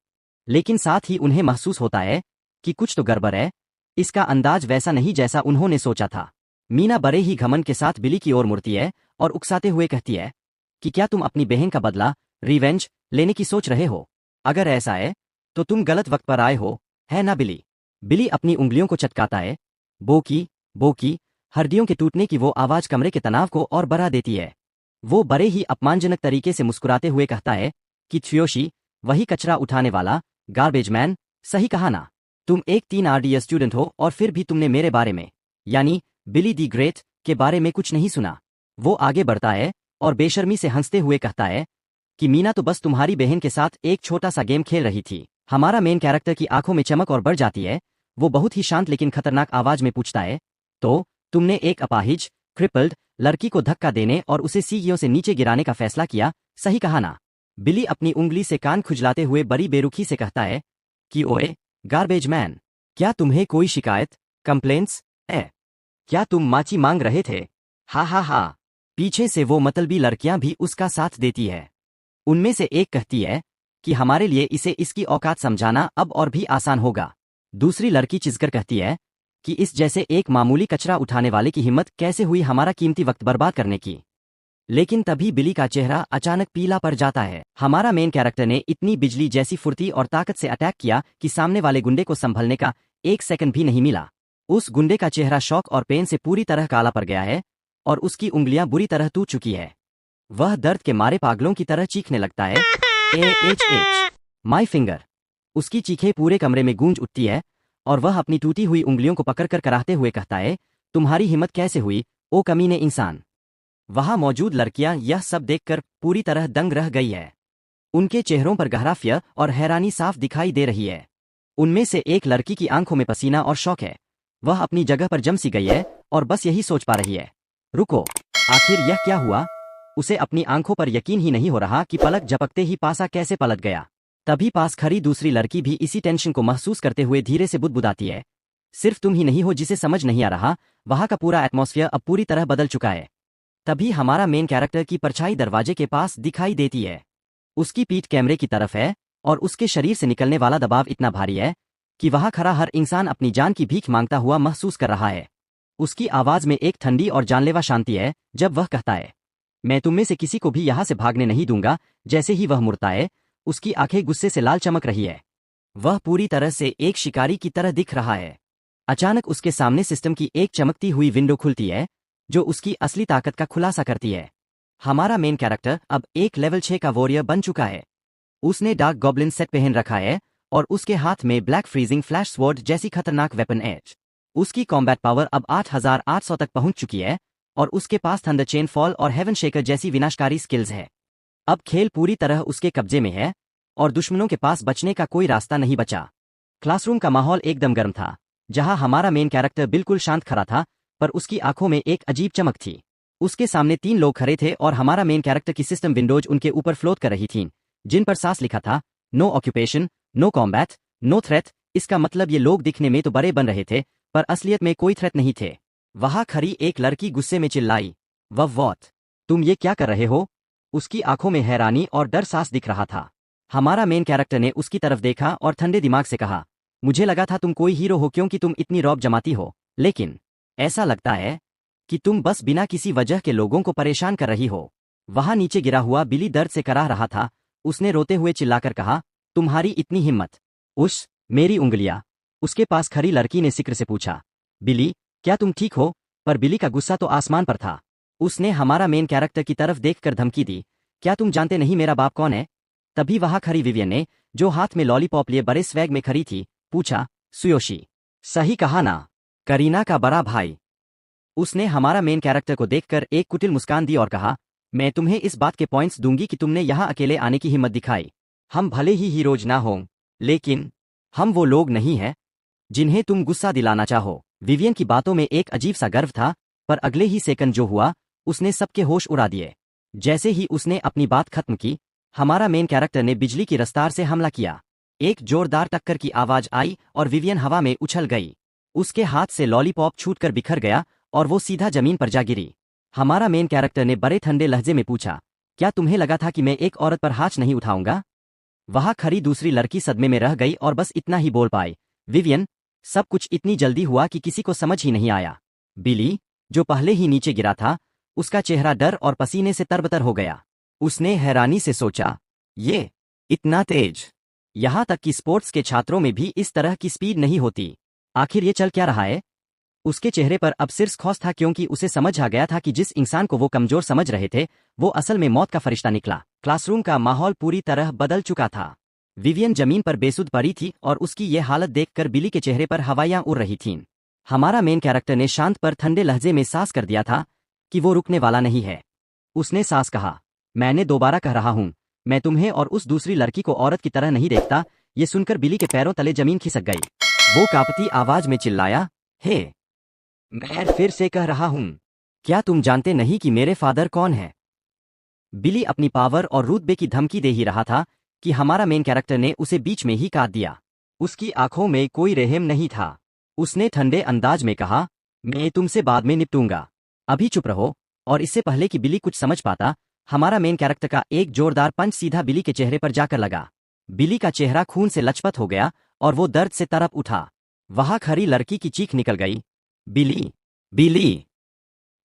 लेकिन साथ ही उन्हें महसूस होता है कि कुछ तो गड़बड़ है। इसका अंदाज वैसा नहीं जैसा उन्होंने सोचा था। मीना बड़े ही घमंड के साथ बिली की ओर मुड़ती है और उकसाते हुए कहती है कि क्या तुम अपनी बहन का बदला, रिवेंज लेने की सोच रहे हो? अगर ऐसा है तो तुम गलत वक्त पर आए हो, है ना बिली? बिली अपनी उंगलियों को चटकाता है। बोकी बोकी, हड्डियों के टूटने की वो आवाज कमरे के तनाव को और बढ़ा देती है। वो बड़े ही अपमानजनक तरीके से मुस्कुराते हुए कहता है कि त्सुयोशी, वही कचरा उठाने वाला, गार्बेज मैन, सही कहा ना? तुम एक 3 RDS स्टूडेंट हो और फिर भी तुमने मेरे बारे में, यानी बिली दी ग्रेट के बारे में कुछ नहीं सुना। वो आगे बढ़ता है और बेशर्मी से हंसते हुए कहता है कि मीना तो बस तुम्हारी बहन के साथ एक छोटा सा गेम खेल रही थी। हमारा मेन कैरेक्टर की आंखों में चमक और बढ़ जाती है। वो बहुत ही शांत लेकिन खतरनाक आवाज में पूछता है, तो तुमने एक अपाहिज, क्रिपल्ड लड़की को धक्का देने और उसे सीढ़ियों से नीचे गिराने का फैसला किया, सही कहा ना? बिली अपनी उंगली से कान खुजलाते हुए बड़ी बेरुखी से कहता है कि ओए गार्बेज मैन, क्या तुम्हें कोई शिकायत, कंप्लेंट्स है? क्या तुम माची मांग रहे थे? हा हा हा। पीछे से वो मतलबी लड़कियां भी उसका साथ देती है। उनमें से एक कहती है कि हमारे लिए इसे इसकी औकात समझाना अब और भी आसान होगा। दूसरी लड़की चिढ़कर कहती है कि इस जैसे एक मामूली कचरा उठाने वाले की हिम्मत कैसे हुई हमारा कीमती वक्त बर्बाद करने की। लेकिन तभी बिली का चेहरा अचानक पीला पड़ जाता है। हमारा मेन कैरेक्टर ने इतनी बिजली जैसी फुर्ती और ताकत से अटैक किया कि सामने वाले गुंडे को संभलने का 1 सेकंड भी नहीं मिला। उस गुंडे का चेहरा शॉक और पेन से पूरी तरह काला पड़ गया है और उसकी उंगलियां बुरी तरह टूट चुकी है। वह दर्द के मारे पागलों की तरह चीखने लगता है, एच माई फिंगर। उसकी चीखें पूरे कमरे में गूंज उठती है और वह अपनी टूटी हुई उंगलियों को पकड़कर कराहते हुए कहता है, तुम्हारी हिम्मत कैसे हुई, ओ कमीने इंसान। वहां मौजूद लड़कियां यह सब देखकर पूरी तरह दंग रह गई है। उनके चेहरों पर गहरा फियर और हैरानी साफ दिखाई दे रही है। उनमें से एक लड़की की आंखों में पसीना और शौक है। वह अपनी जगह पर जम सी गई है और बस यही सोच पा रही है, रुको, आखिर यह क्या हुआ? उसे अपनी आंखों पर यकीन ही नहीं हो रहा कि पलक झपकते ही पासा कैसे पलट गया। तभी पास खड़ी दूसरी लड़की भी इसी टेंशन को महसूस करते हुए धीरे से बुदबुदाती है, सिर्फ तुम ही नहीं हो जिसे समझ नहीं आ रहा, वहां का पूरा एटमॉस्फेयर अब पूरी तरह बदल चुका है। तभी हमारा मेन कैरेक्टर की परछाई दरवाजे के पास दिखाई देती है। उसकी पीठ कैमरे की तरफ है और उसके शरीर से निकलने वाला दबाव इतना भारी है कि वहां खड़ा हर इंसान अपनी जान की भीख मांगता हुआ महसूस कर रहा है। उसकी आवाज में एक ठंडी और जानलेवा शांति है जब वह कहता है, मैं तुम में से किसी को भी यहां से भागने नहीं दूंगा। जैसे ही वह मुड़ता है, उसकी आंखें गुस्से से लाल चमक रही है। वह पूरी तरह से एक शिकारी की तरह दिख रहा है। अचानक उसके सामने सिस्टम की एक चमकती हुई विंडो खुलती है जो उसकी असली ताकत का खुलासा करती है। हमारा मेन कैरेक्टर अब एक लेवल 6 का वॉरियर बन चुका है। उसने डार्क गॉब्लिन सेट पहन रखा है और उसके हाथ में ब्लैक फ्रीजिंग फ्लैश स्वॉर्ड जैसी खतरनाक वेपन है। उसकी कॉम्बैट पावर अब 8800 तक पहुंच चुकी है और उसके पास थंडर चेन फॉल और हेवन शेकर जैसी विनाशकारी स्किल्स है। अब खेल पूरी तरह उसके कब्जे में है और दुश्मनों के पास बचने का कोई रास्ता नहीं बचा। क्लासरूम का माहौल एकदम गर्म था, जहां हमारा मेन कैरेक्टर बिल्कुल शांत खड़ा था, पर उसकी आंखों में एक अजीब चमक थी। उसके सामने 3 लोग खड़े थे और हमारा मेन कैरेक्टर की सिस्टम विंडोज उनके ऊपर फ्लोट कर रही थीं, जिन पर साफ लिखा था, no occupation, no combat, no threat. इसका मतलब ये लोग दिखने में तो बड़े बन रहे थे, पर असलियत में कोई थ्रेट नहीं थे। वहां खड़ी एक लड़की गुस्से में चिल्लाई, वॉट, तुम ये क्या कर रहे हो? उसकी आंखों में हैरानी और डर साफ दिख रहा था। हमारा मेन कैरेक्टर ने उसकी तरफ देखा और ठंडे दिमाग से कहा, मुझे लगा था तुम कोई हीरो हो क्योंकि तुम इतनी रौब जमाती हो, लेकिन ऐसा लगता है कि तुम बस बिना किसी वजह के लोगों को परेशान कर रही हो। वहां नीचे गिरा हुआ बिली दर्द से कराह रहा था। उसने रोते हुए चिल्लाकर कहा, तुम्हारी इतनी हिम्मत? मेरी उंगलियां। उसके पास खड़ी लड़की ने सिक्र से पूछा, बिली, क्या तुम ठीक हो? पर बिली का गुस्सा तो आसमान पर था। उसने हमारा मेन कैरेक्टर की तरफ देखकर धमकी दी, क्या तुम जानते नहीं मेरा बाप कौन है? तभी वहां खड़ी विवियन ने, जो हाथ में लॉलीपॉप लिए बड़े स्वैग में खड़ी थी, पूछा, सुयोशी, सही कहा ना, करीना का बड़ा भाई। उसने हमारा मेन कैरेक्टर को देखकर एक कुटिल मुस्कान दी और कहा, मैं तुम्हें इस बात के पॉइंट्स दूंगी कि तुमने यहां अकेले आने की हिम्मत दिखाई। हम भले ही हीरोज ना हों, लेकिन हम वो लोग नहीं हैं जिन्हें तुम गुस्सा दिलाना चाहो। विवियन की बातों में एक अजीब सा गर्व था, पर अगले ही सेकंड जो हुआ, उसने सबके होश उड़ा दिए। जैसे ही उसने अपनी बात खत्म की, हमारा मेन कैरेक्टर ने बिजली की रफ्तार से हमला किया। एक जोरदार टक्कर की आवाज आई और विवियन हवा में उछल गई। उसके हाथ से लॉलीपॉप छूटकर बिखर गया और वो सीधा जमीन पर जा गिरी। हमारा मेन कैरेक्टर ने बड़े ठंडे लहजे में पूछा, क्या तुम्हें लगा था कि मैं एक औरत पर हाथ नहीं उठाऊंगा? वहां खड़ी दूसरी लड़की सदमे में रह गई और बस इतना ही बोल पाई, विवियन, सब कुछ इतनी जल्दी हुआ कि किसी को समझ ही नहीं आया। बिली, जो पहले ही नीचे गिरा था, उसका चेहरा डर और पसीने से तरबतर हो गया। उसने हैरानी से सोचा, ये इतना तेज? यहां तक कि स्पोर्ट्स के छात्रों में भी इस तरह की स्पीड नहीं होती। आखिर ये चल क्या रहा है? उसके चेहरे पर अब सिर्फ खौफ था क्योंकि उसे समझ आ गया था कि जिस इंसान को वो कमजोर समझ रहे थे वो असल में मौत का फरिश्ता निकला। क्लासरूम का माहौल पूरी तरह बदल चुका था। विवियन जमीन पर बेसुध पड़ी थी और उसकी ये हालत देखकर बिली के चेहरे पर हवाइयां उड़ रही थीं। हमारा मेन कैरेक्टर ने शांत पर ठंडे लहजे में सास कर दिया था कि वो रुकने वाला नहीं है। उसने सास कहा, मैंने दोबारा कह रहा हूं, मैं तुम्हें और उस दूसरी लड़की को औरत की तरह नहीं देखता। ये सुनकर बिली के पैरों तले जमीन खिसक गई। वो कांपती आवाज में चिल्लाया, हे, मैं फिर से कह रहा हूं, क्या तुम जानते नहीं कि मेरे फादर कौन है? बिली अपनी पावर और रुतबे की धमकी दे ही रहा था कि हमारा मेन कैरेक्टर ने उसे बीच में ही काट दिया। उसकी आंखों में कोई रहम नहीं था। उसने ठंडे अंदाज में कहा, मैं तुमसे बाद में निपटूंगा, अभी चुप रहो। और इससे पहले कि बिली कुछ समझ पाता, हमारा मेन कैरेक्टर का एक जोरदार पंच सीधा बिली के चेहरे पर जाकर लगा। बिली का चेहरा खून से लचपत हो गया और वो दर्द से तड़प उठा। वहां खड़ी लड़की की चीख निकल गई, बिली, बिली!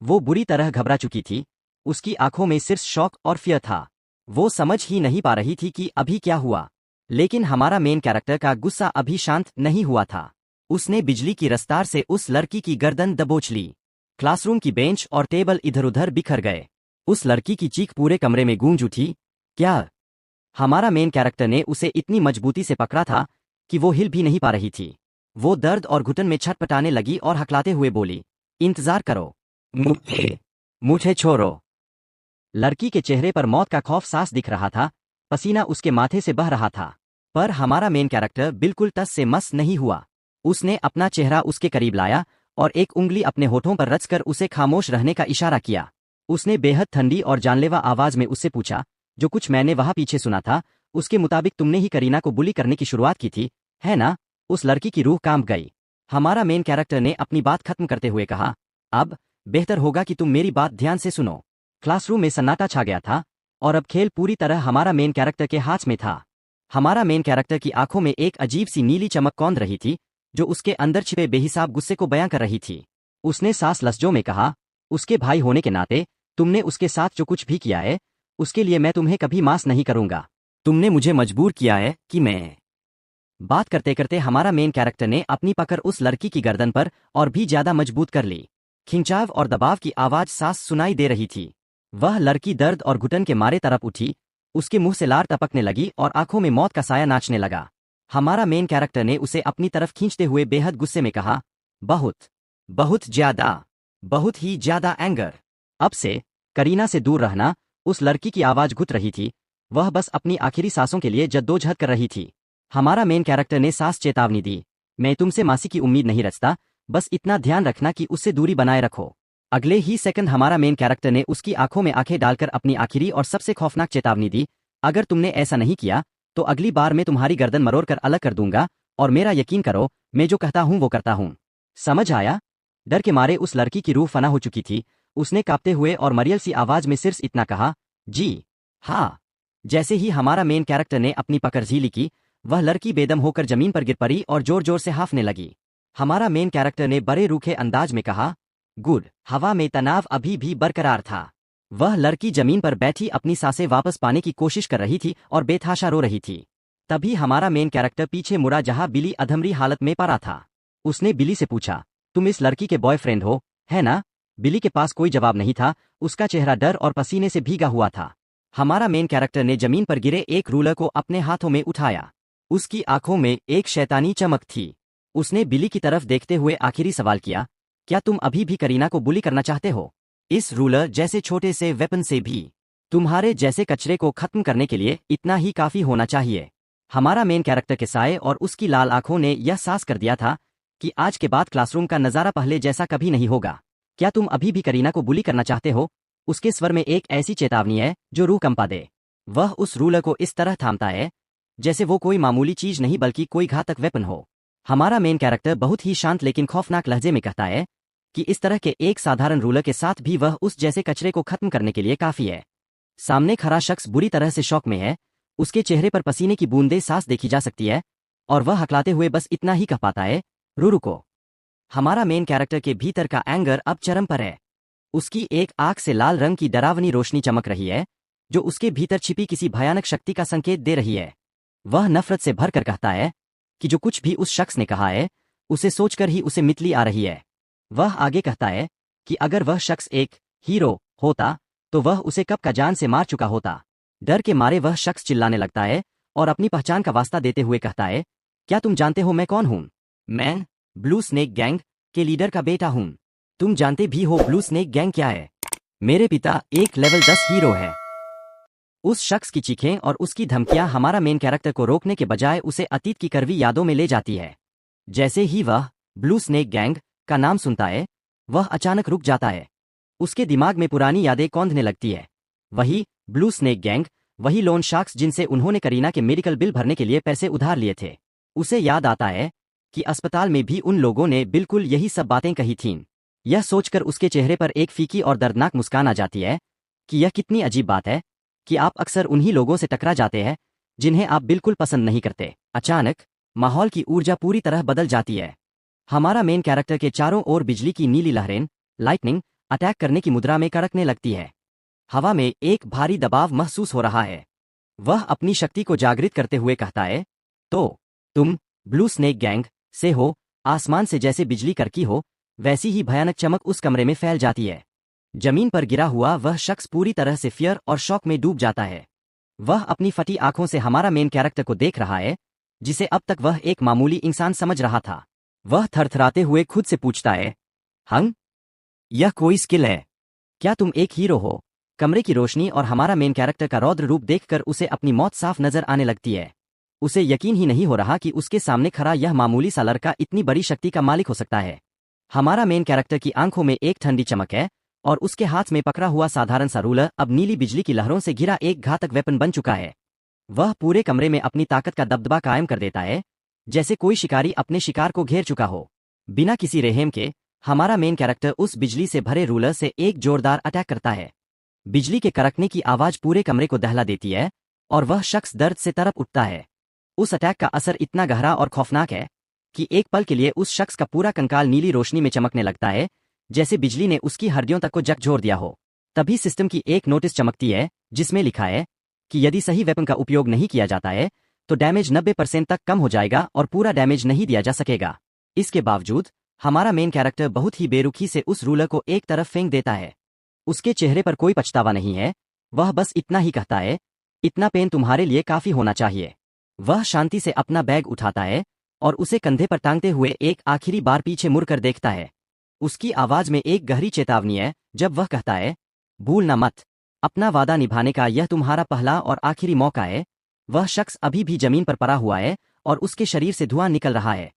वो बुरी तरह घबरा चुकी थी। उसकी आंखों में सिर्फ शौक और फियर था। वो समझ ही नहीं पा रही थी कि अभी क्या हुआ। लेकिन हमारा मेन कैरेक्टर का गुस्सा अभी शांत नहीं हुआ था। उसने बिजली की रफ्तार से उस लड़की की गर्दन दबोच ली। क्लासरूम की बेंच और टेबल इधर उधर बिखर गए। उस लड़की की चीख पूरे कमरे में गूंज उठी, क्या? हमारा मेन कैरेक्टर ने उसे इतनी मजबूती से पकड़ा था कि वो हिल भी नहीं पा रही थी। वो दर्द और घुटन में छटपटाने लगी और हकलाते हुए बोली, इंतजार करो, मुझे मुझे छोड़ो। लड़की के चेहरे पर मौत का खौफ साफ दिख रहा था। पसीना उसके माथे से बह रहा था। पर हमारा मेन कैरेक्टर बिल्कुल टस से मस नहीं हुआ। उसने अपना चेहरा उसके करीब लाया और एक उंगली अपने होठों पर रचकर उसे खामोश रहने का इशारा किया। उसने बेहद ठंडी और जानलेवा आवाज में उससे पूछा, जो कुछ मैंने वहां पीछे सुना था उसके मुताबिक तुमने ही करीना को बुली करने की शुरुआत की थी, है ना? उस लड़की की रूह कांप गई। हमारा मेन कैरेक्टर ने अपनी बात खत्म करते हुए कहा, अब बेहतर होगा कि तुम मेरी बात ध्यान से सुनो। क्लासरूम में सन्नाटा छा गया था और अब खेल पूरी तरह हमारा मेन कैरेक्टर के हाथ में था। हमारा मेन कैरेक्टर की आंखों में एक अजीब सी नीली चमक कौंध रही थी जो उसके अंदर छिपे बेहिसाब गुस्से को बयां कर रही थी। उसने सांस लफ्जों में कहा, उसके भाई होने के नाते तुमने उसके साथ जो कुछ भी किया है उसके लिए मैं तुम्हें कभी माफ नहीं करूंगा। तुमने मुझे मजबूर किया है कि मैं। बात करते करते हमारा मेन कैरेक्टर ने अपनी पकड़ उस लड़की की गर्दन पर और भी ज्यादा मजबूत कर ली। खिंचाव और दबाव की आवाज साफ सुनाई दे रही थी। वह लड़की दर्द और घुटन के मारे तड़प उठी। उसके मुंह से लार टपकने लगी और आंखों में मौत का साया नाचने लगा। हमारा मेन कैरेक्टर ने उसे अपनी तरफ खींचते हुए बेहद गुस्से में कहा, बहुत बहुत ज्यादा, बहुत ही ज्यादा एंगर। अब से करीना से दूर रहना। उस लड़की की आवाज घुट रही थी। वह बस अपनी आखिरी सांसों के लिए जद्दोजहद कर रही थी। हमारा मेन कैरेक्टर ने साफ चेतावनी दी, मैं तुमसे मासी की उम्मीद नहीं रचता, बस इतना ध्यान रखना कि उससे दूरी बनाए रखो। अगले ही सेकंड हमारा मेन कैरेक्टर ने उसकी आंखों में आंखें डालकर अपनी आखिरी और सबसे खौफनाक चेतावनी दी, अगर तुमने ऐसा नहीं किया तो अगली बार मैं तुम्हारी गर्दन मरोड़ कर अलग कर दूंगा और मेरा यकीन करो मैं जो कहता हूं वो करता हूं। समझ आया? डर के मारे उस लड़की की रूह फना हो चुकी थी। उसने कांपते हुए और मरियल सी आवाज में सिर्फ इतना कहा, जी हाँ। जैसे ही हमारा मेन कैरेक्टर ने अपनी पकड़ झीली की, वह लड़की बेदम होकर जमीन पर गिर पड़ी और जोर जोर से हाफने लगी। हमारा मेन कैरेक्टर ने बड़े रूखे अंदाज में कहा, गुड। हवा में तनाव अभी भी बरकरार था। वह लड़की जमीन पर बैठी अपनी सांसें वापस पाने की कोशिश कर रही थी और बेतहाशा रो रही थी। तभी हमारा मेन कैरेक्टर पीछे मुड़ा जहां बिली अधमरी हालत में पड़ा था। उसने बिली से पूछा, तुम इस लड़की के बॉयफ्रेंड हो, है ना? बिली के पास कोई जवाब नहीं था। उसका चेहरा डर और पसीने से भीगा हुआ था। हमारा मेन कैरेक्टर ने जमीन पर गिरे एक रूलर को अपने हाथों में उठाया। उसकी आंखों में एक शैतानी चमक थी। उसने बिली की तरफ देखते हुए आखिरी सवाल किया, क्या तुम अभी भी करीना को बुली करना चाहते हो? इस रूलर जैसे छोटे से वेपन से भी तुम्हारे जैसे कचरे को खत्म करने के लिए इतना ही काफी होना चाहिए। हमारा मेन कैरेक्टर के साए और उसकी लाल आंखों ने यह साफ कर दिया था कि आज के बाद क्लासरूम का नजारा पहले जैसा कभी नहीं होगा। क्या तुम अभी भी करीना को बुली करना चाहते हो? उसके स्वर में एक ऐसी चेतावनी है जो रूह कंपा दे। वह उस रूलर को इस तरह थामता है जैसे वो कोई मामूली चीज नहीं बल्कि कोई घातक वेपन हो। हमारा मेन कैरेक्टर बहुत ही शांत लेकिन खौफनाक लहजे में कहता है कि इस तरह के एक साधारण रूलर के साथ भी वह उस जैसे कचरे को खत्म करने के लिए काफी है। सामने खड़ा शख्स बुरी तरह से शौक में है। उसके चेहरे पर पसीने की बूंदें साफ देखी जा सकती है और वह हकलाते हुए बस इतना ही कह पाता है, रुको। हमारा मेन कैरेक्टर के भीतर का एंगर अब चरम पर है। उसकी एक आंख से लाल रंग की डरावनी रोशनी चमक रही है जो उसके भीतर छिपी किसी भयानक शक्ति का संकेत दे रही है। वह नफरत से भरकर कहता है कि जो कुछ भी उस शख्स ने कहा है उसे सोचकर ही उसे मितली आ रही है। वह आगे कहता है कि अगर वह शख्स एक हीरो होता तो वह उसे कब का जान से मार चुका होता। डर के मारे वह शख्स चिल्लाने लगता है और अपनी पहचान का वास्ता देते हुए कहता है, क्या तुम जानते हो मैं कौन हूं? मैं ब्लू स्नेक गैंग के लीडर का बेटा हूं। तुम जानते भी हो ब्लू स्नेक गैंग क्या है? मेरे पिता एक लेवल 10 हीरो है। उस शख्स की चीखें और उसकी धमकियां हमारा मेन कैरेक्टर को रोकने के बजाय उसे अतीत की कड़वी यादों में ले जाती है। जैसे ही वह ब्लू स्नेक गैंग का नाम सुनता है, वह अचानक रुक जाता है। उसके दिमाग में पुरानी यादें कौंधने लगती है। वही ब्लू स्नेक गैंग, वही लोन शार्क्स जिनसे उन्होंने करीना के मेडिकल बिल भरने के लिए पैसे उधार लिए थे। उसे याद आता है कि अस्पताल में भी उन लोगों ने बिल्कुल यही सब बातें कही थीं। यह सोचकर उसके चेहरे पर एक फीकी और दर्दनाक मुस्कान आ जाती है कि यह कितनी अजीब बात है कि आप अक्सर उन्हीं लोगों से टकरा जाते हैं जिन्हें आप बिल्कुल पसंद नहीं करते। अचानक माहौल की ऊर्जा पूरी तरह बदल जाती है। हमारा मेन कैरेक्टर के चारों ओर बिजली की नीली लहरें, लाइटनिंग अटैक करने की मुद्रा में कड़कने लगती है। हवा में एक भारी दबाव महसूस हो रहा है। वह अपनी शक्ति को जागृत करते हुए कहता है, तो तुम ब्लू स्नेक गैंग से हो? आसमान से जैसे बिजली कड़की हो, वैसी ही भयानक चमक उस कमरे में फैल जाती है। जमीन पर गिरा हुआ वह शख्स पूरी तरह से फियर और शॉक में डूब जाता है। वह अपनी फटी आंखों से हमारा मेन कैरेक्टर को देख रहा है, जिसे अब तक वह एक मामूली इंसान समझ रहा था। वह थरथराते हुए खुद से पूछता है, हंग, यह कोई स्किल है? क्या तुम एक हीरो हो? कमरे की रोशनी और हमारा मेन कैरेक्टर का रौद्र रूप देखकर उसे अपनी मौत साफ नजर आने लगती है। उसे यकीन ही नहीं हो रहा कि उसके सामने खड़ा यह मामूली सा लड़का इतनी बड़ी शक्ति का मालिक हो सकता है। हमारा मेन कैरेक्टर की आंखों में एक ठंडी चमक है और उसके हाथ में पकड़ा हुआ साधारण सा रूलर अब नीली बिजली की लहरों से घिरा एक घातक वेपन बन चुका है। वह पूरे कमरे में अपनी ताकत का दबदबा कायम कर देता है, जैसे कोई शिकारी अपने शिकार को घेर चुका हो। बिना किसी रहम के हमारा मेन कैरेक्टर उस बिजली से भरे रूलर से एक जोरदार अटैक करता है। बिजली के कड़कने की आवाज पूरे कमरे को दहला देती है और वह शख्स दर्द से तड़प उठता है। उस अटैक का असर इतना गहरा और खौफनाक है कि एक पल के लिए उस शख्स का पूरा कंकाल नीली रोशनी में चमकने लगता है, जैसे बिजली ने उसकी हड्डियों तक को झकझोर दिया हो। तभी सिस्टम की एक नोटिस चमकती है जिसमें लिखा है कि यदि सही वेपन का उपयोग नहीं किया जाता है तो डैमेज 90% तक कम हो जाएगा और पूरा डैमेज नहीं दिया जा सकेगा। इसके बावजूद हमारा मेन कैरेक्टर बहुत ही बेरुखी से उस रूलर को एक तरफ फेंक देता है। उसके चेहरे पर कोई पछतावा नहीं है, वह बस इतना ही कहता है, इतना पेन तुम्हारे लिए काफी होना चाहिए। वह शांति से अपना बैग उठाता है और उसे कंधे पर टांगते हुए एक आखिरी बार पीछे मुड़कर देखता है। उसकी आवाज में एक गहरी चेतावनी है जब वह कहता है, भूलना मत, अपना वादा निभाने का यह तुम्हारा पहला और आखिरी मौका है। वह शख्स अभी भी जमीन पर पड़ा हुआ है और उसके शरीर से धुआं निकल रहा है।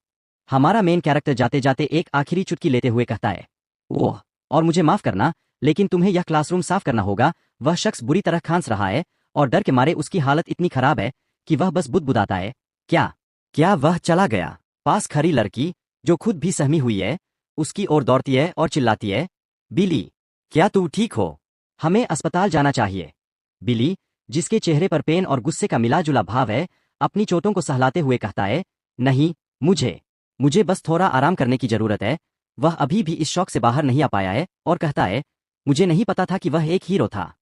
हमारा मेन कैरेक्टर जाते जाते एक आखिरी चुटकी लेते हुए कहता है, ओह, और मुझे माफ करना, लेकिन तुम्हें यह क्लासरूम साफ करना होगा। वह शख्स बुरी तरह खांस रहा है और डर के मारे उसकी हालत इतनी खराब है कि वह बस बुदबुदाता है। क्या वह चला गया? पास खड़ी लड़की, जो खुद भी सहमी हुई है, उसकी ओर दौड़ती है और चिल्लाती है, बिली, क्या तू ठीक हो? हमें अस्पताल जाना चाहिए। बिली, जिसके चेहरे पर पेन और गुस्से का मिला-जुला भाव है, अपनी चोटों को सहलाते हुए कहता है, नहीं, मुझे बस थोड़ा आराम करने की जरूरत है। वह अभी भी इस शौक से बाहर नहीं आ पाया है और कहता है, मुझे नहीं पता था कि वह एक हीरो था।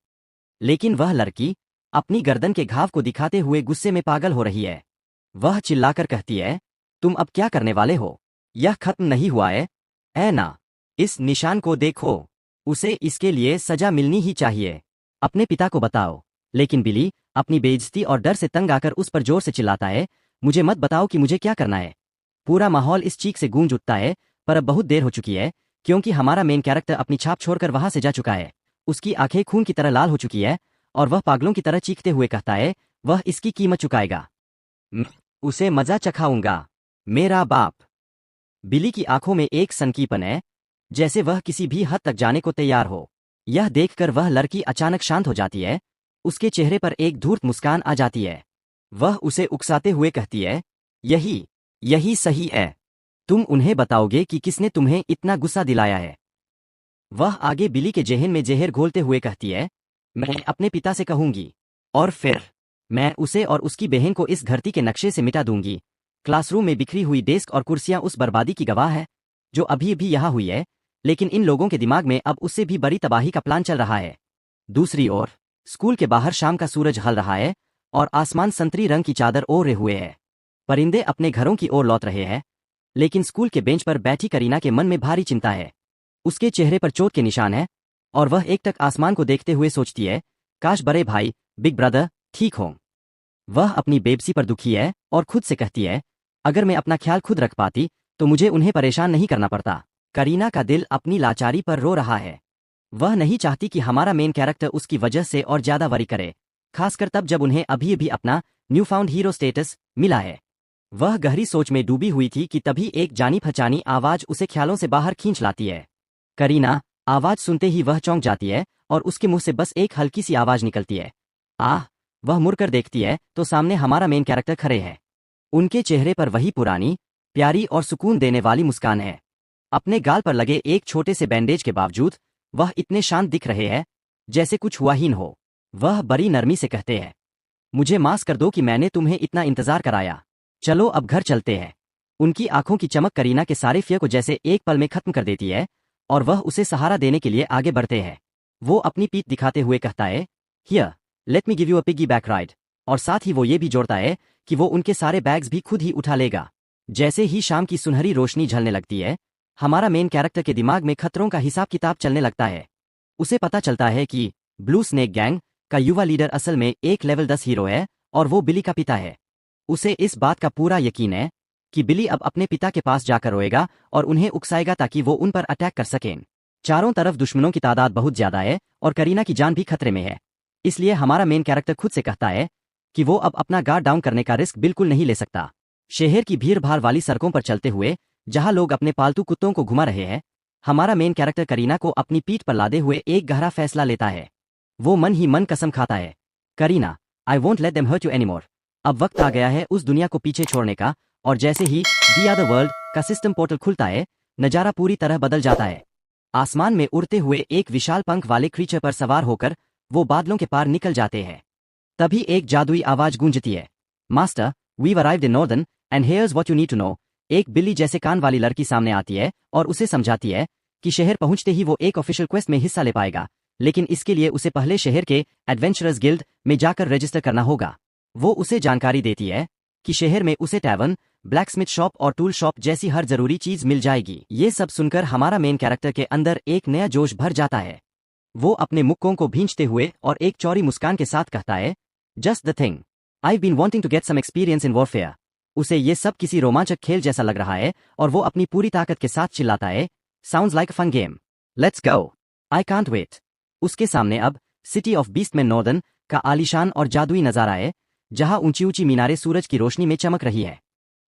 लेकिन वह लड़की अपनी गर्दन के घाव को दिखाते हुए गुस्से में पागल हो रही है। वह चिल्लाकर कहती है, तुम अब क्या करने वाले हो? यह खत्म नहीं हुआ है। ना, इस निशान को देखो, उसे इसके लिए सजा मिलनी ही चाहिए। अपने पिता को बताओ। लेकिन बिली अपनी बेइज्जती और डर से तंग आकर उस पर जोर से चिल्लाता है, मुझे मत बताओ कि मुझे क्या करना है। पूरा माहौल इस चीख से गूंज उठता है, पर अब बहुत देर हो चुकी है क्योंकि हमारा मेन कैरेक्टर अपनी छाप छोड़कर वहां से जा चुका है। उसकी आंखें खून की तरह लाल हो चुकी है और वह पागलों की तरह चीखते हुए कहता है, वह इसकी कीमत चुकाएगा। उसे मजा चखाऊंगा, मेरा बाप। बिली की आंखों में एक सनकीपन है, जैसे वह किसी भी हद तक जाने को तैयार हो। यह देखकर वह लड़की अचानक शांत हो जाती है, उसके चेहरे पर एक धूर्त मुस्कान आ जाती है। वह उसे उकसाते हुए कहती है, यही सही है। तुम उन्हें बताओगे कि किसने तुम्हें इतना गुस्सा दिलाया है? वह आगे बिली के जेहन में जहर घोलते हुए कहती है, मैं अपने पिता से कहूंगी और फिर मैं उसे और उसकी बहन को इस धरती के नक्शे से मिटा दूंगी। क्लासरूम में बिखरी हुई डेस्क और कुर्सियां उस बर्बादी की गवाह है जो अभी भी यहाँ हुई है, लेकिन इन लोगों के दिमाग में अब उससे भी बड़ी तबाही का प्लान चल रहा है। दूसरी ओर स्कूल के बाहर शाम का सूरज हल रहा है और आसमान संतरी रंग की चादर ओढ़े हुए है। परिंदे अपने घरों की ओर लौट रहे हैं, लेकिन स्कूल के बेंच पर बैठी करीना के मन में भारी चिंता है। उसके चेहरे पर चोट के निशान है और वह एकटक आसमान को देखते हुए सोचती है, काश बड़े भाई बिग ब्रदर ठीक हों। वह अपनी बेबसी पर दुखी है और खुद से कहती है, अगर मैं अपना ख्याल खुद रख पाती तो मुझे उन्हें परेशान नहीं करना पड़ता। करीना का दिल अपनी लाचारी पर रो रहा है। वह नहीं चाहती कि हमारा मेन कैरेक्टर उसकी वजह से और ज्यादा वरी करे, खासकर तब जब उन्हें अभी अभी अपना न्यू फाउंड हीरो स्टेटस मिला है। वह गहरी सोच में डूबी हुई थी कि तभी एक जानी पहचानी आवाज उसे ख्यालों से बाहर खींच लाती है। करीना, आवाज सुनते ही वह चौंक जाती है और उसके मुंह से बस एक हल्की सी आवाज निकलती है, आह। वह मुड़कर देखती है तो सामने हमारा मेन कैरेक्टर खड़े हैं। उनके चेहरे पर वही पुरानी, प्यारी और सुकून देने वाली मुस्कान है। अपने गाल पर लगे एक छोटे से बैंडेज के बावजूद वह इतने शांत दिख रहे हैं जैसे कुछ हुआ ही न हो। वह बड़ी नरमी से कहते हैं, मुझे माफ कर दो कि मैंने तुम्हें इतना इंतजार कराया। चलो अब घर चलते हैं। उनकी आंखों की चमक करीना के सारे फियर को जैसे एक पल में खत्म कर देती है और वह उसे सहारा देने के लिए आगे बढ़ते हैं। वो अपनी पीठ दिखाते हुए कहता है, here let me give you a piggy back ride, और साथ ही वो ये भी जोड़ता है कि वो उनके सारे बैग्स भी खुद ही उठा लेगा। जैसे ही शाम की सुनहरी रोशनी झलने लगती है, हमारा मेन कैरेक्टर के दिमाग में खतरों का हिसाब किताब चलने लगता है। उसे पता चलता है कि ब्लू स्नेक गैंग का युवा लीडर असल में एक लेवल 10 हीरो है और वो बिली का पिता है। उसे इस बात का पूरा यकीन है कि बिली अब अपने पिता के पास जाकर रोएगा और उन्हें उकसाएगा ताकि वो उन पर अटैक कर सकें। चारों तरफ दुश्मनों की तादाद बहुत ज्यादा है और करीना की जान भी खतरे में है। इसलिए हमारा मेन कैरेक्टर खुद से कहता है कि वो अब अपना गार्ड डाउन करने का रिस्क बिल्कुल नहीं ले सकता। शहर की भीड़ भाड़ वाली सड़कों पर चलते हुए जहां लोग अपने पालतू कुत्तों को घुमा रहे हैं, हमारा मेन कैरेक्टर करीना को अपनी पीठ पर लादे हुए एक गहरा फैसला लेता है। वो मन ही मन कसम खाता है, Kareena, I won't let them hurt you anymore. अब वक्त आ गया है उस दुनिया को पीछे छोड़ने का। और जैसे ही दी अदर वर्ल्ड का सिस्टम पोर्टल खुलता है, नजारा पूरी तरह बदल जाता है। आसमान में उड़ते हुए एक विशाल पंख वाले क्रीचर पर सवार होकर वो बादलों के पार निकल जाते हैं। तभी एक जादुई आवाज गूंजती है, master, we've arrived in northern and here's what you need to know. एक बिल्ली जैसे कान वाली लड़की सामने आती है और उसे समझाती है कि शहर पहुंचते ही वो एक ऑफिशियल क्वेस्ट में हिस्सा ले पाएगा, लेकिन इसके लिए उसे पहले शहर के एडवेंचरर्स गिल्ड में जाकर रजिस्टर करना होगा। वो उसे जानकारी देती है कि शहर में उसे टैवर्न, ब्लैकस्मिथ शॉप और टूल शॉप जैसी हर जरूरी चीज मिल जाएगी। ये सब सुनकर हमारा मेन कैरेक्टर के अंदर एक नया जोश भर जाता है। वो अपने मुक्कों को भींचते हुए और एक चौड़ी मुस्कान के साथ कहता है, just the thing, I've been wanting to get some experience in warfare। उसे ये सब किसी रोमांचक खेल जैसा लग रहा है और वो अपनी पूरी ताकत के साथ चिल्लाता है, Sounds like a fun game। Let's go। I can't wait। उसके सामने अब सिटी ऑफ बीस्टमैन नॉर्दर्न का आलीशान और जादुई नजारा है, जहां ऊंची ऊंची मीनारें सूरज की रोशनी में चमक रही है।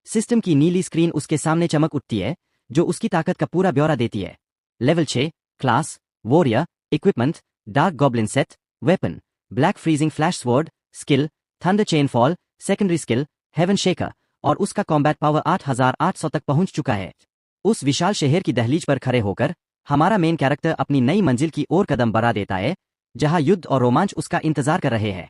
सिस्टम की नीली स्क्रीन उसके सामने चमक उठती है, जो उसकी ताकत का पूरा ब्यौरा देती है। Level 6, class, warrior, equipment, dark goblin set, weapon, black freezing flash sword, skill, thunder chain fall, secondary skill, heaven shaker, और उसका कॉम्बैट पावर 8800 तक पहुंच चुका है। उस विशाल शहर की दहलीज पर खड़े होकर हमारा मेन कैरेक्टर अपनी नई मंजिल की ओर कदम बढ़ा देता है, जहां युद्ध और रोमांच उसका इंतजार कर रहे हैं।